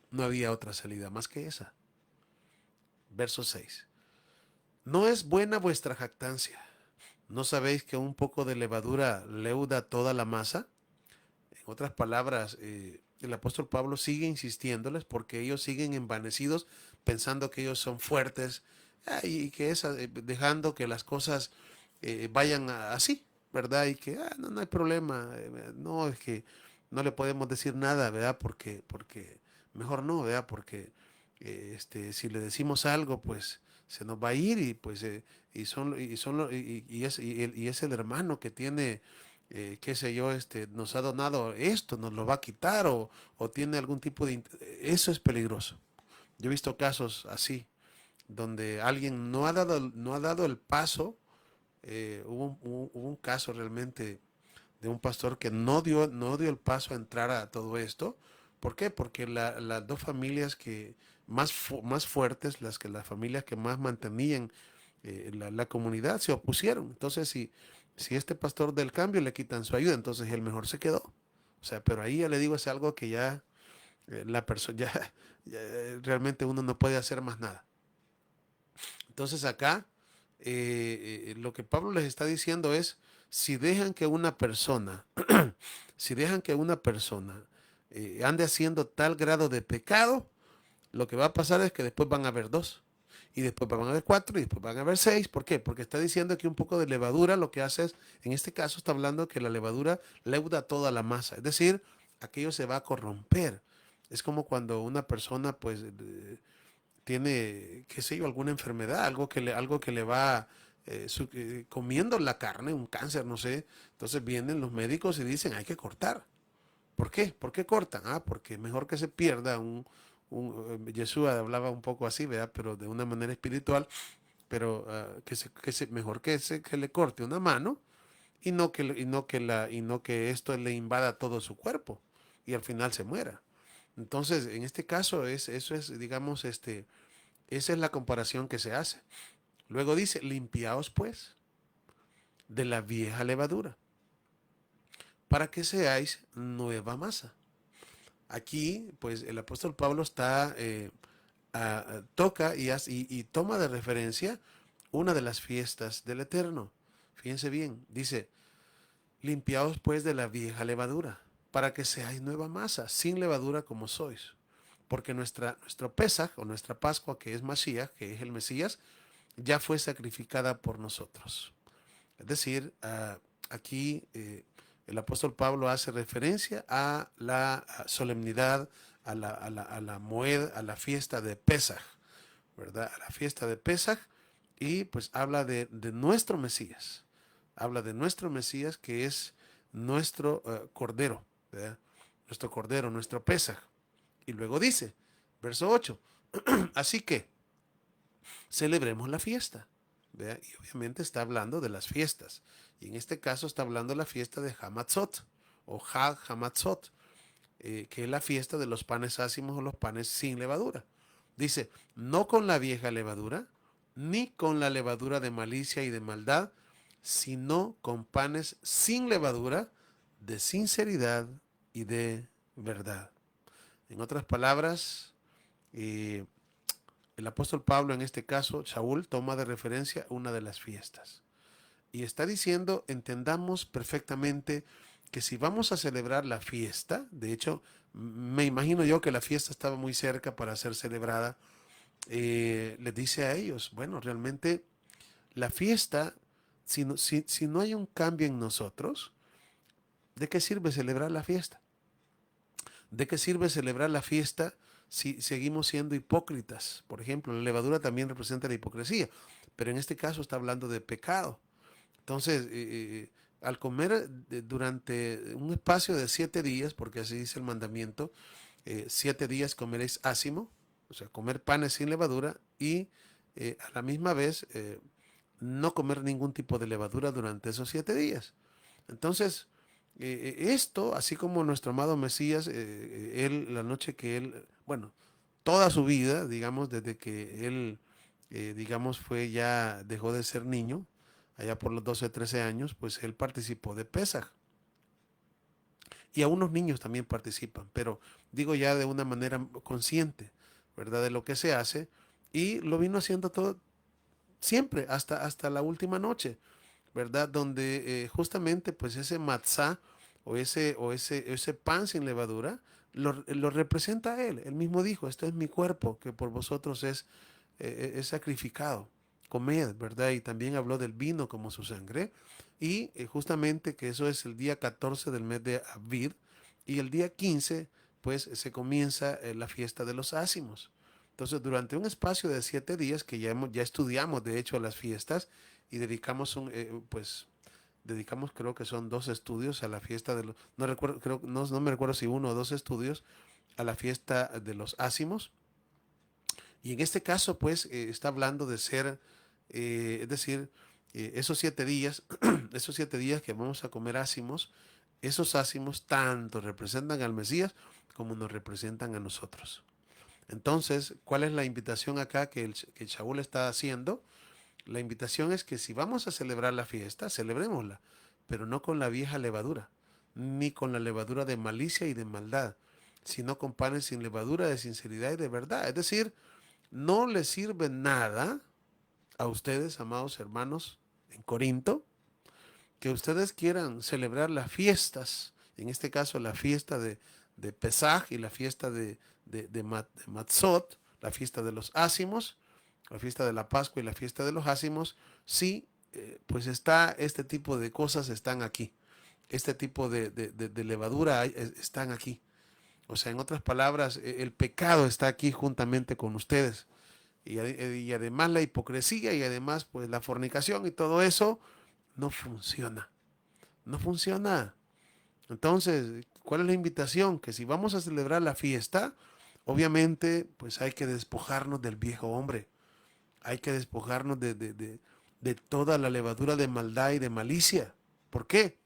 no había otra salida más que esa. Verso 6. No es buena vuestra jactancia. ¿No sabéis que un poco de levadura leuda toda la masa? En otras palabras, el apóstol Pablo sigue insistiéndoles porque ellos siguen envanecidos pensando que ellos son fuertes y que dejando que las cosas vayan así, ¿verdad? Y que no hay problema, no es que no le podemos decir nada, ¿verdad? Porque mejor no, ¿verdad? Porque si le decimos algo, pues se nos va a ir y pues y es el hermano que tiene qué sé yo, nos ha donado esto, nos lo va a quitar o tiene algún tipo de... Eso es peligroso. Yo he visto casos así, donde alguien no ha dado el paso. Hubo un caso realmente de un pastor que no dio el paso a entrar a todo esto. ¿Por qué? Porque las dos familias que más fuertes, las familias que más mantenían la comunidad se opusieron. Entonces, si este pastor del cambio le quitan su ayuda, entonces él mejor se quedó. O sea, pero ahí ya le digo, es algo que ya la persona, realmente uno no puede hacer más nada. Entonces acá lo que Pablo les está diciendo es, si dejan que una persona, si dejan que una persona ande haciendo tal grado de pecado, lo que va a pasar es que después van a haber 2, y después van a haber 4, y después van a haber 6. ¿Por qué? Porque está diciendo que un poco de levadura lo que hace es, en este caso está hablando que la levadura leuda toda la masa, es decir, aquello se va a corromper. Es como cuando una persona pues tiene, qué sé yo, alguna enfermedad, algo que le va comiendo la carne, un cáncer, no sé. Entonces vienen los médicos y dicen, hay que cortar. ¿Por qué? ¿Por qué cortan? Porque mejor que se pierda Yeshua hablaba un poco así, ¿verdad? Pero de una manera espiritual, pero mejor que le corte una mano y no que esto le invada todo su cuerpo y al final se muera. Entonces, en este caso, eso es, digamos, esa es la comparación que se hace. Luego dice, limpiaos pues de la vieja levadura, para que seáis nueva masa. Aquí, pues el apóstol Pablo toca y toma de referencia una de las fiestas del Eterno. Fíjense bien, dice, limpiaos pues de la vieja levadura, para que seáis nueva masa, sin levadura como sois. Porque nuestro Pesaj o nuestra Pascua, que es Mashiach, que es el Mesías, ya fue sacrificada por nosotros. Es decir, aquí el apóstol Pablo hace referencia a la solemnidad, a la Moed, a la fiesta de Pesaj, ¿verdad? A la fiesta de Pesaj, y pues habla de nuestro Mesías. Habla de nuestro Mesías, que es nuestro Cordero, ¿verdad? Nuestro Cordero, nuestro Pesaj. Y luego dice, verso 8, así que celebremos la fiesta. ¿vea? Y obviamente está hablando de las fiestas. Y en este caso está hablando de la fiesta de Hamatzot o Hag Hamatzot, que es la fiesta de los panes ácimos o los panes sin levadura. Dice, no con la vieja levadura, ni con la levadura de malicia y de maldad, sino con panes sin levadura, de sinceridad y de verdad. En otras palabras, eh, el apóstol Pablo en este caso, Saúl, toma de referencia una de las fiestas. Y está diciendo, entendamos perfectamente que si vamos a celebrar la fiesta, de hecho, me imagino yo que la fiesta estaba muy cerca para ser celebrada, les dice a ellos, bueno, realmente la fiesta, si no hay un cambio en nosotros, ¿de qué sirve celebrar la fiesta? ¿De qué sirve celebrar la fiesta si seguimos siendo hipócritas? Por ejemplo, la levadura también representa la hipocresía, pero en este caso está hablando de pecado. Entonces, al comer durante un espacio de 7 días, porque así dice el mandamiento, 7 días comeréis ácimo, o sea, comer panes sin levadura y a la misma vez no comer ningún tipo de levadura durante esos 7 días. Entonces, esto, así como nuestro amado Mesías, él, la noche que él, bueno, toda su vida, digamos, desde que él, digamos, fue ya, dejó de ser niño, allá por los 12 13 años, pues él participó de Pesaj. Y a unos niños también participan, pero digo ya de una manera consciente, ¿verdad? De lo que se hace. Y lo vino haciendo todo siempre, hasta la última noche, ¿verdad? Donde justamente pues ese matzá o ese pan sin levadura lo representa a él. Él mismo dijo, esto es mi cuerpo que por vosotros es sacrificado. Comed, ¿verdad? Y también habló del vino como su sangre. Y justamente que eso es el día 14 del mes de Aviv. Y el día 15 pues se comienza la fiesta de los ácimos. Entonces, durante un espacio de 7 días, que ya estudiamos de hecho las fiestas y dedicamos creo que son 2 estudios a la fiesta de los, no recuerdo, creo, no me recuerdo si 1 o 2 estudios a la fiesta de los ácimos. Y en este caso, pues, está hablando de ser, es decir, esos 7 días, esos 7 días que vamos a comer ácimos, esos ácimos tanto representan al Mesías como nos representan a nosotros. Entonces, ¿cuál es la invitación acá que Shaul está haciendo? La invitación es que si vamos a celebrar la fiesta, celebrémosla, pero no con la vieja levadura, ni con la levadura de malicia y de maldad, sino con panes sin levadura de sinceridad y de verdad. Es decir, no les sirve nada a ustedes, amados hermanos, en Corinto, que ustedes quieran celebrar las fiestas, en este caso la fiesta de Pesaj y la fiesta de Matzot, la fiesta de los ácimos, la fiesta de la Pascua y la fiesta de los ácimos, sí, pues está este tipo de cosas están aquí, este tipo de levadura están aquí. O sea, en otras palabras, el pecado está aquí juntamente con ustedes. Y además la hipocresía y además pues la fornicación y todo eso no funciona. No funciona. Entonces, ¿cuál es la invitación? Que si vamos a celebrar la fiesta, obviamente pues hay que despojarnos del viejo hombre. Hay que despojarnos de toda la levadura de maldad y de malicia. ¿Por qué?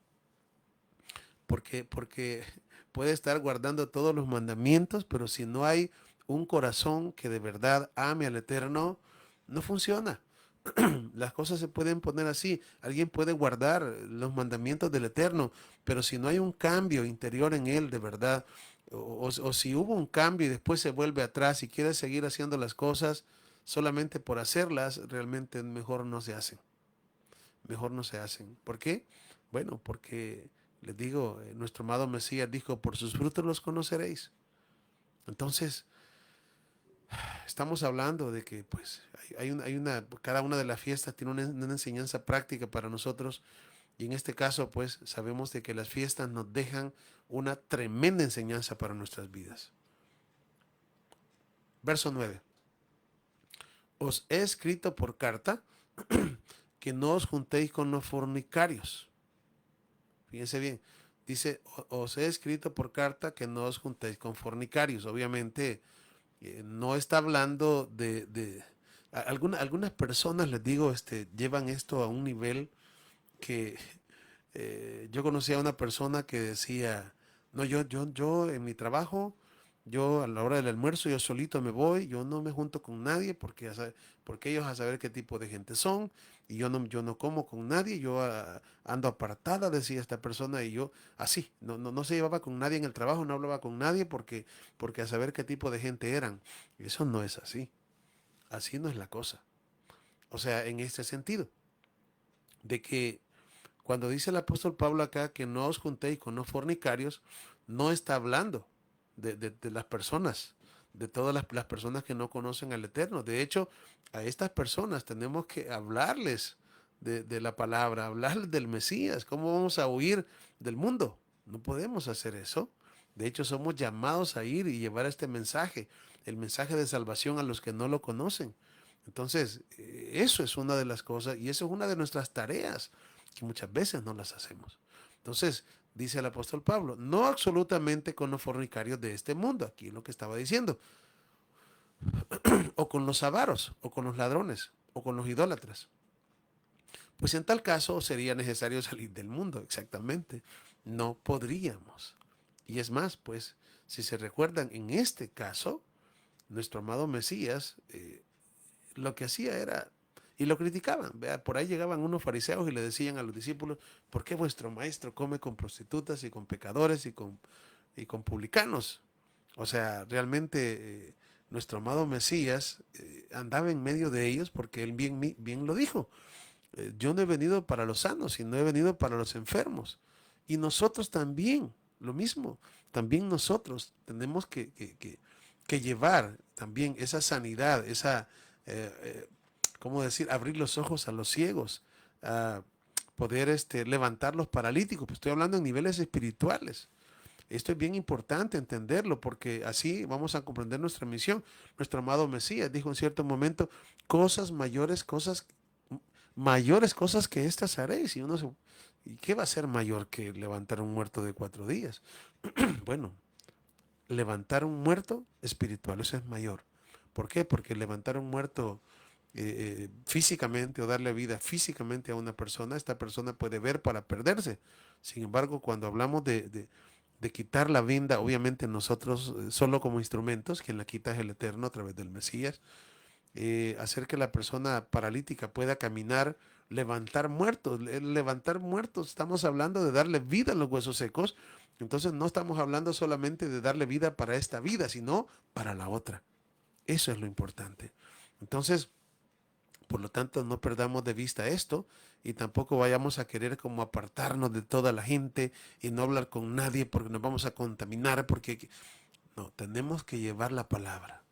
Porque puede estar guardando todos los mandamientos, pero si no hay un corazón que de verdad ame al Eterno, no funciona. Las cosas se pueden poner así. Alguien puede guardar los mandamientos del Eterno, pero si no hay un cambio interior en él de verdad, o si hubo un cambio y después se vuelve atrás y quiere seguir haciendo las cosas solamente por hacerlas, realmente mejor no se hacen. Mejor no se hacen. ¿Por qué? Bueno, porque les digo, nuestro amado Mesías dijo, por sus frutos los conoceréis. Entonces, estamos hablando de que pues cada una de las fiestas tiene una enseñanza práctica para nosotros y en este caso pues sabemos de que las fiestas nos dejan una tremenda enseñanza para nuestras vidas. Verso 9. Os he escrito por carta que no os juntéis con los fornicarios. Fíjense bien, dice, os he escrito por carta que no os juntéis con fornicarios. Obviamente no está hablando Algunas personas, les digo, llevan esto a un nivel que yo conocí a una persona que decía, no, yo en mi trabajo, yo a la hora del almuerzo, yo solito me voy, yo no me junto con nadie porque ellos a saber qué tipo de gente son, y yo no como con nadie, yo ando apartada, decía esta persona, y yo así, no se llevaba con nadie en el trabajo, no hablaba con nadie porque a saber qué tipo de gente eran. Y eso no es así, así no es la cosa. O sea, en este sentido, de que cuando dice el apóstol Pablo acá que no os juntéis con los fornicarios, no está hablando de las personas, de todas las personas que no conocen al Eterno. De hecho, a estas personas tenemos que hablarles de la palabra, hablarles del Mesías. ¿Cómo vamos a huir del mundo? No podemos hacer eso. De hecho, somos llamados a ir y llevar este mensaje, el mensaje de salvación a los que no lo conocen. Entonces, eso es una de las cosas y eso es una de nuestras tareas que muchas veces no las hacemos. Entonces, dice el apóstol Pablo, no absolutamente con los fornicarios de este mundo, aquí es lo que estaba diciendo, o con los avaros, o con los ladrones, o con los idólatras. Pues en tal caso sería necesario salir del mundo, exactamente. No podríamos. Y es más, pues, si se recuerdan, en este caso, nuestro amado Mesías lo que hacía era, y lo criticaban, ¿vea? Por ahí llegaban unos fariseos y le decían a los discípulos, ¿por qué vuestro maestro come con prostitutas y con pecadores y con publicanos? O sea, realmente nuestro amado Mesías andaba en medio de ellos porque él bien lo dijo. Yo no he venido para los sanos, sino he venido para los enfermos. Y nosotros también, lo mismo, también nosotros tenemos que llevar también esa sanidad, eh, eh, ¿cómo decir? Abrir los ojos a los ciegos, a poder levantar los paralíticos. Pues estoy hablando en niveles espirituales. Esto es bien importante entenderlo porque así vamos a comprender nuestra misión. Nuestro amado Mesías dijo en cierto momento, mayores cosas que estas haréis. ¿Y qué va a ser mayor que levantar un muerto de 4 días? Bueno, levantar un muerto espiritual, eso es mayor. ¿Por qué? Porque levantar un muerto físicamente o darle vida físicamente a una persona, esta persona puede ver para perderse. Sin embargo, cuando hablamos de quitar la vida, obviamente nosotros solo como instrumentos, quien la quita es el Eterno a través del Mesías, hacer que la persona paralítica pueda caminar, levantar muertos. Levantar muertos, estamos hablando de darle vida a los huesos secos. Entonces no estamos hablando solamente de darle vida para esta vida, sino para la otra. Eso es lo importante. Entonces, por lo tanto, no perdamos de vista esto y tampoco vayamos a querer como apartarnos de toda la gente y no hablar con nadie porque nos vamos a contaminar, porque no, tenemos que llevar la palabra.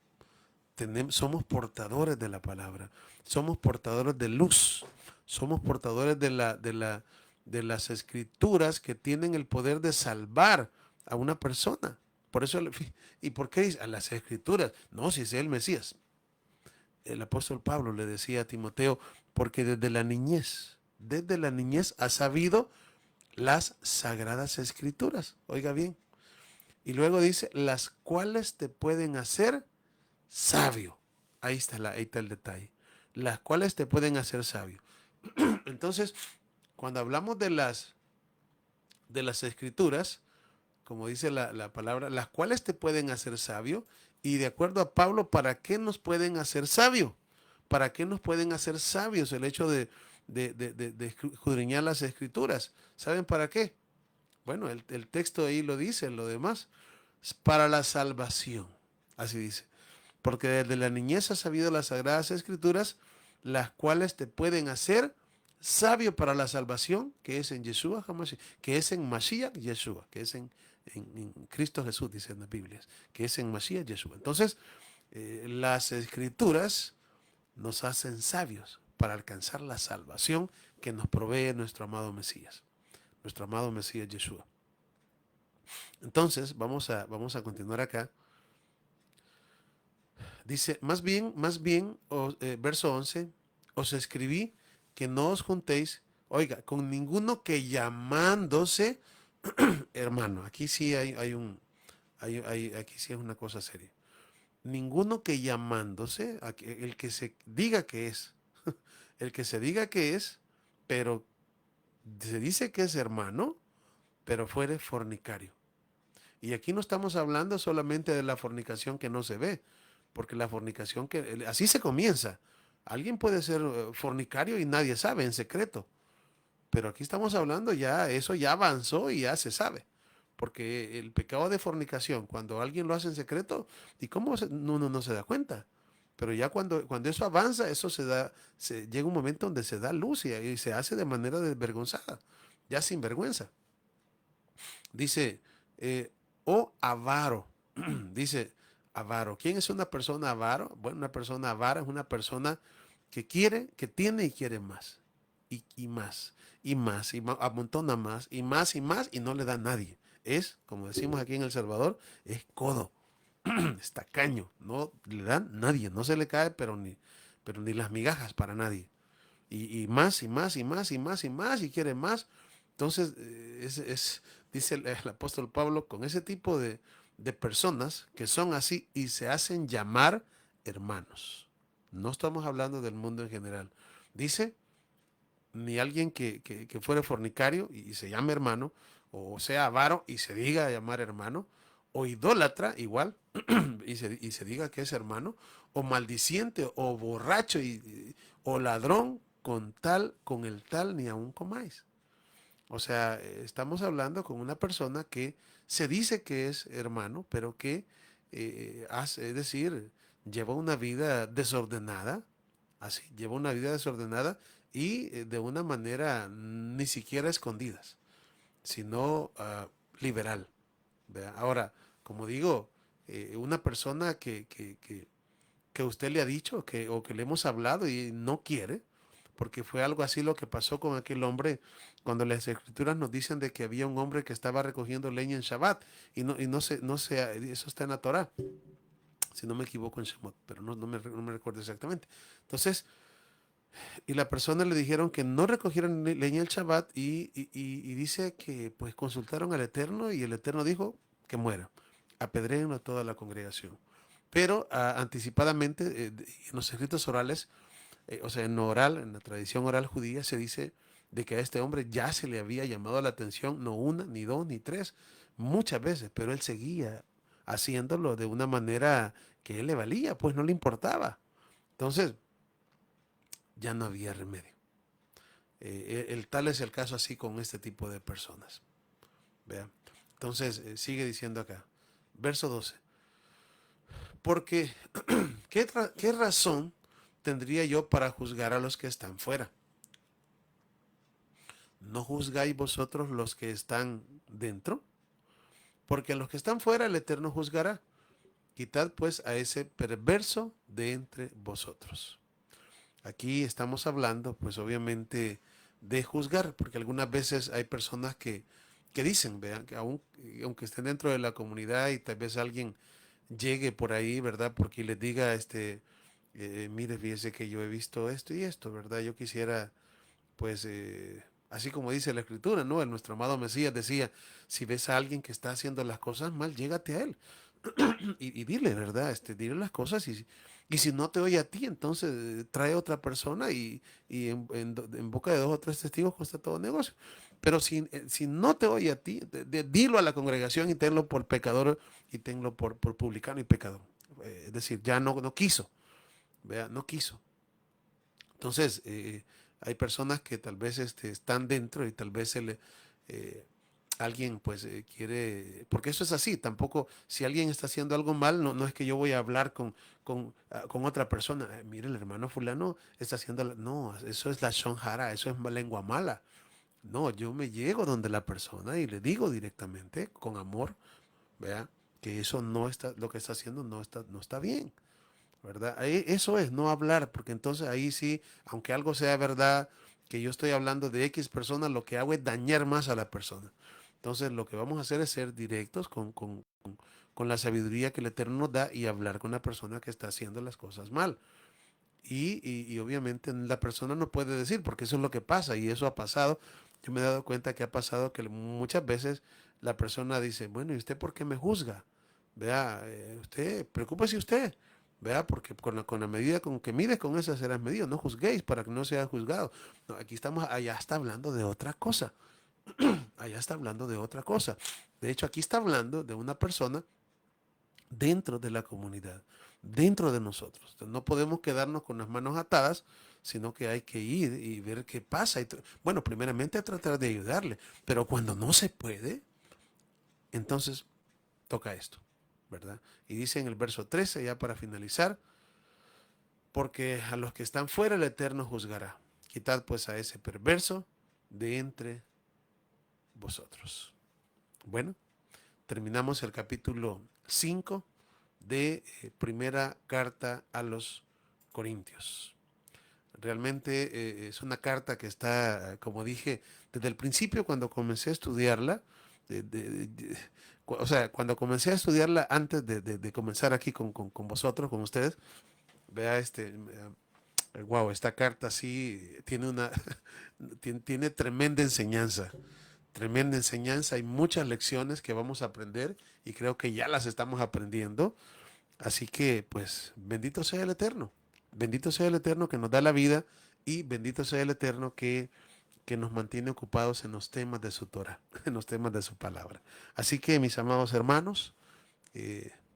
Somos portadores de la palabra, somos portadores de luz, somos portadores de las escrituras que tienen el poder de salvar a una persona. Por eso, ¿y por qué dice a las escrituras? No, si es el Mesías. El apóstol Pablo le decía a Timoteo, porque desde la niñez ha sabido las sagradas escrituras. Oiga bien. Y luego dice, las cuales te pueden hacer sabio. Ahí está el detalle. Las cuales te pueden hacer sabio. Entonces, cuando hablamos de las escrituras, como dice la palabra, las cuales te pueden hacer sabio, y de acuerdo a Pablo, ¿para qué nos pueden hacer sabio? ¿Para qué nos pueden hacer sabios el hecho de escudriñar las escrituras? ¿Saben para qué? Bueno, el texto ahí lo dice, lo demás. Es para la salvación, así dice. Porque desde la niñez has sabido las sagradas escrituras, las cuales te pueden hacer sabio para la salvación, que es en Yeshua, que es en Mashiach Yeshua, que es en Cristo Jesús, dicen las Biblias, que es en Mashiach Yeshua. Entonces, las escrituras nos hacen sabios para alcanzar la salvación que nos provee nuestro amado Mesías Yeshua. Entonces, vamos a continuar acá. Dice, verso 11, os escribí que no os juntéis, oiga, con ninguno que llamándose hermano. Aquí sí aquí sí es una cosa seria. ninguno que llamándose, el que se diga que es, el que se diga que es, pero se dice que es hermano, pero fuere fornicario. Y aquí no estamos hablando solamente de la fornicación que no se ve, porque la fornicación que así se comienza. Alguien puede ser fornicario y nadie sabe en secreto, pero aquí estamos hablando ya, eso ya avanzó y ya se sabe. Porque el pecado de fornicación, cuando alguien lo hace en secreto, ¿y cómo uno no se da cuenta? Pero ya cuando eso avanza, eso llega un momento donde se da luz y se hace de manera desvergonzada, ya sin vergüenza. Dice, o avaro, dice avaro. ¿Quién es una persona avaro? Bueno, una persona avara es una persona que quiere, que tiene y quiere más. Y más, y más, amontona más, y no le da a nadie. Es, como decimos aquí en El Salvador, es codo, es tacaño, no le da a nadie, no se le cae, pero ni las migajas para nadie. Y más, y más, y más, y más, y más, y quiere más. Entonces, dice el apóstol Pablo, con ese tipo de personas que son así y se hacen llamar hermanos. No estamos hablando del mundo en general. Dice, ni alguien que fuere fornicario y se llame hermano, o sea avaro y se diga llamar hermano, o idólatra igual y se diga que es hermano, o maldiciente, o borracho, o ladrón, con el tal ni aun comáis. O sea, estamos hablando con una persona que se dice que es hermano, pero que hace, es decir, lleva una vida desordenada, así, lleva una vida desordenada y de una manera ni siquiera escondidas, sino liberal. ¿Verdad? Ahora, como digo, una persona que usted le ha dicho o que le hemos hablado y no quiere, porque fue algo así lo que pasó con aquel hombre cuando las escrituras nos dicen de que había un hombre que estaba recogiendo leña en Shabbat y no se, eso está en la Torah, si no me equivoco en Shemot, pero no me recuerdo exactamente. Entonces, y la persona le dijeron que no recogieran leña el Shabbat y dice que pues consultaron al Eterno y el Eterno dijo que muera, apedréenlo a toda la congregación. Pero anticipadamente en los escritos orales, o sea, en la tradición oral judía se dice de que a este hombre ya se le había llamado la atención, no una, ni dos, ni tres, muchas veces, pero él seguía haciéndolo de una manera que él le valía, pues no le importaba. Entonces, ya no había remedio. El tal es el caso así con este tipo de personas. ¿Vea? Entonces, sigue diciendo acá, verso 12. Porque, ¿qué razón tendría yo para juzgar a los que están fuera? ¿No juzgáis vosotros los que están dentro? Porque a los que están fuera el Eterno juzgará. Quitad pues a ese perverso de entre vosotros. Aquí estamos hablando, pues obviamente, de juzgar, porque algunas veces hay personas que dicen, vean, que aunque estén dentro de la comunidad y tal vez alguien llegue por ahí, ¿verdad? Porque les diga, mire, fíjese que yo he visto esto y esto, ¿verdad? Yo quisiera, pues, así como dice la escritura, ¿no? Nuestro amado Mesías decía, si ves a alguien que está haciendo las cosas mal, llégate a él y dile, ¿verdad? Dile las cosas y si no te oye a ti, entonces trae otra persona y en boca de dos o tres testigos cuesta todo negocio. Pero si no te oye a ti, dilo a la congregación y tenlo por pecador y tenlo por publicano y pecador. Es decir, ya no quiso, ¿vea? No quiso. Entonces, hay personas que tal vez están dentro y tal vez eh, alguien pues quiere, porque eso es así, tampoco si alguien está haciendo algo mal, no es que yo voy a hablar con otra persona, mire el hermano fulano está haciendo, no, eso es la shonjara, eso es lengua mala. No, yo me llego donde la persona y le digo directamente, con amor, vea, que eso no está, lo que está haciendo no está bien. ¿Verdad? Eso es no hablar, porque entonces ahí sí, aunque algo sea verdad, que yo estoy hablando de X persona, lo que hago es dañar más a la persona. Entonces lo que vamos a hacer es ser directos con la sabiduría que el Eterno nos da y hablar con la persona que está haciendo las cosas mal. Y obviamente la persona no puede decir, porque eso es lo que pasa y eso ha pasado. Yo me he dado cuenta que ha pasado que muchas veces la persona dice, bueno, ¿y usted por qué me juzga? Vea, usted, preocúpese usted, vea, porque con la medida con que mide, con esa serás medido. No juzguéis para que no seas juzgado. No, aquí estamos, allá está hablando de otra cosa. Allá está hablando de otra cosa. De hecho, aquí está hablando de una persona dentro de la comunidad, dentro de nosotros. Entonces, no podemos quedarnos con las manos atadas, sino que hay que ir y ver qué pasa. Bueno, primeramente tratar de ayudarle, pero cuando no se puede, entonces toca esto, ¿verdad? Y dice en el verso 13, ya para finalizar, porque a los que están fuera el Eterno juzgará. Quitad pues a ese perverso de entre vosotros. Bueno, terminamos el capítulo 5 de primera carta a los Corintios. Realmente es una carta que está, como dije, desde el principio cuando comencé a estudiarla, o sea, cuando comencé a estudiarla antes de comenzar aquí con vosotros, con ustedes, vea wow, esta carta sí tiene tiene tremenda enseñanza, hay muchas lecciones que vamos a aprender y creo que ya las estamos aprendiendo. Así que, pues, bendito sea el Eterno que nos da la vida y bendito sea el Eterno que nos mantiene ocupados en los temas de su Torah, en los temas de su palabra. Así que, mis amados hermanos,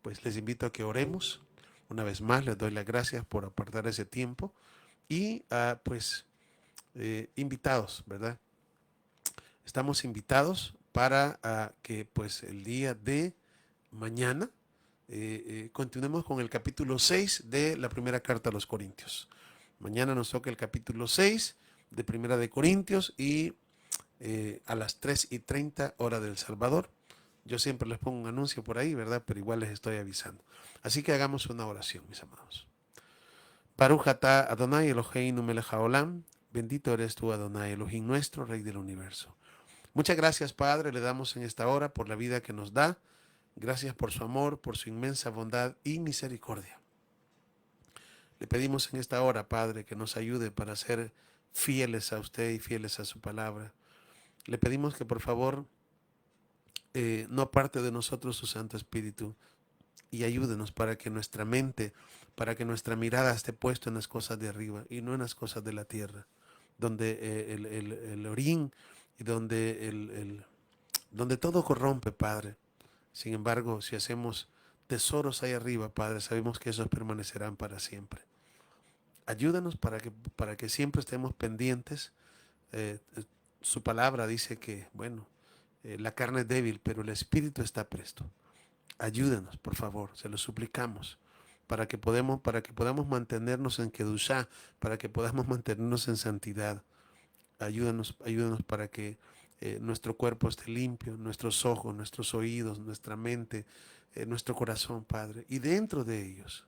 pues les invito a que oremos. Una vez más, les doy las gracias por apartar ese tiempo y, pues, invitados, ¿verdad? Estamos invitados para que, pues, el día de mañana, continuemos con el capítulo 6 de la primera carta a los Corintios. Mañana nos toca el capítulo 6 de Primera de Corintios y a las 3:30 hora del Salvador. Yo siempre les pongo un anuncio por ahí, ¿verdad? Pero igual les estoy avisando. Así que hagamos una oración, mis amados. Baruch atah Adonai Eloheinu melech haolam. Bendito eres tú, Adonai Elohim nuestro, Rey del universo. Muchas gracias, Padre, le damos en esta hora por la vida que nos da. Gracias por su amor, por su inmensa bondad y misericordia. Le pedimos en esta hora, Padre, que nos ayude para ser fieles a usted y fieles a su palabra. Le pedimos que por favor no aparte de nosotros su Santo Espíritu y ayúdenos para que nuestra mente, para que nuestra mirada esté puesta en las cosas de arriba y no en las cosas de la tierra, donde el orín y donde todo corrompe, Padre. Sin embargo, si hacemos tesoros ahí arriba, Padre, sabemos que esos permanecerán para siempre. Ayúdanos para que siempre estemos pendientes. Su palabra dice que, bueno, la carne es débil, pero el espíritu está presto. Ayúdanos, por favor, se lo suplicamos, para que podamos mantenernos en Kedushá, para que podamos mantenernos en santidad. Ayúdanos para que nuestro cuerpo esté limpio, nuestros ojos, nuestros oídos, nuestra mente, nuestro corazón, Padre. Y dentro de ellos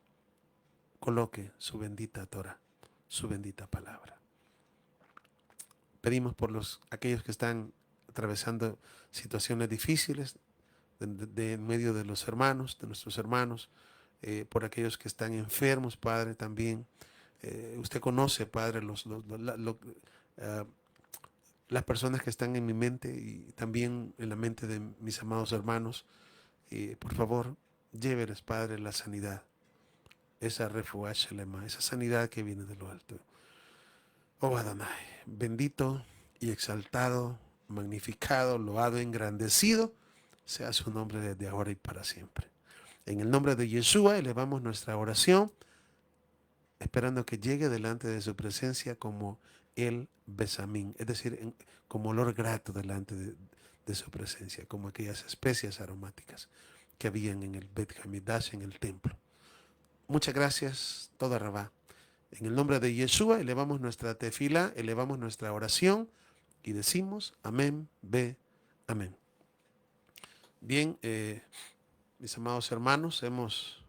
coloque su bendita Torah, su bendita palabra. Pedimos por aquellos que están atravesando situaciones difíciles en medio de los hermanos, de nuestros hermanos, por aquellos que están enfermos, Padre, también. Usted conoce, Padre, las personas que están en mi mente y también en la mente de mis amados hermanos. Por favor, lléveles, Padre, la sanidad, esa refuah shelema, esa sanidad que viene de lo alto. Oh Adonai, bendito y exaltado, magnificado, loado, engrandecido sea su nombre desde ahora y para siempre. En el nombre de Yeshua elevamos nuestra oración, esperando que llegue delante de su presencia como el besamín, es decir, como olor grato delante de su presencia, como aquellas especias aromáticas que habían en el Bet Hamidash, en el templo. Muchas gracias, toda Rabá. En el nombre de Yeshua elevamos nuestra tefila, elevamos nuestra oración y decimos amén, be, amén. Bien, mis amados hermanos, hemos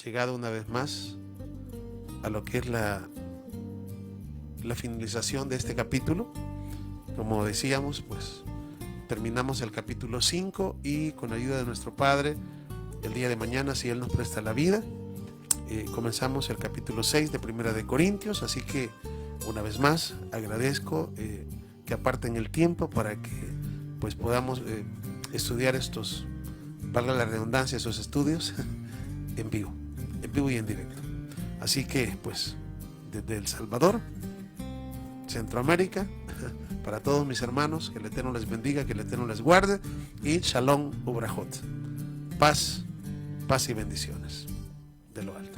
llegado una vez más a lo que es la finalización de este capítulo. Como decíamos, pues terminamos el capítulo 5 y con ayuda de nuestro Padre, el día de mañana, si Él nos presta la vida, comenzamos el capítulo 6 de Primera de Corintios. Así que una vez más agradezco que aparten el tiempo para que pues podamos estudiar estos valga la redundancia, esos estudios en vivo y en directo. Así que, pues, desde El Salvador, Centroamérica, para todos mis hermanos, que el Eterno les bendiga, que el Eterno les guarde, y Shalom Ubrajot. Paz y bendiciones de lo alto.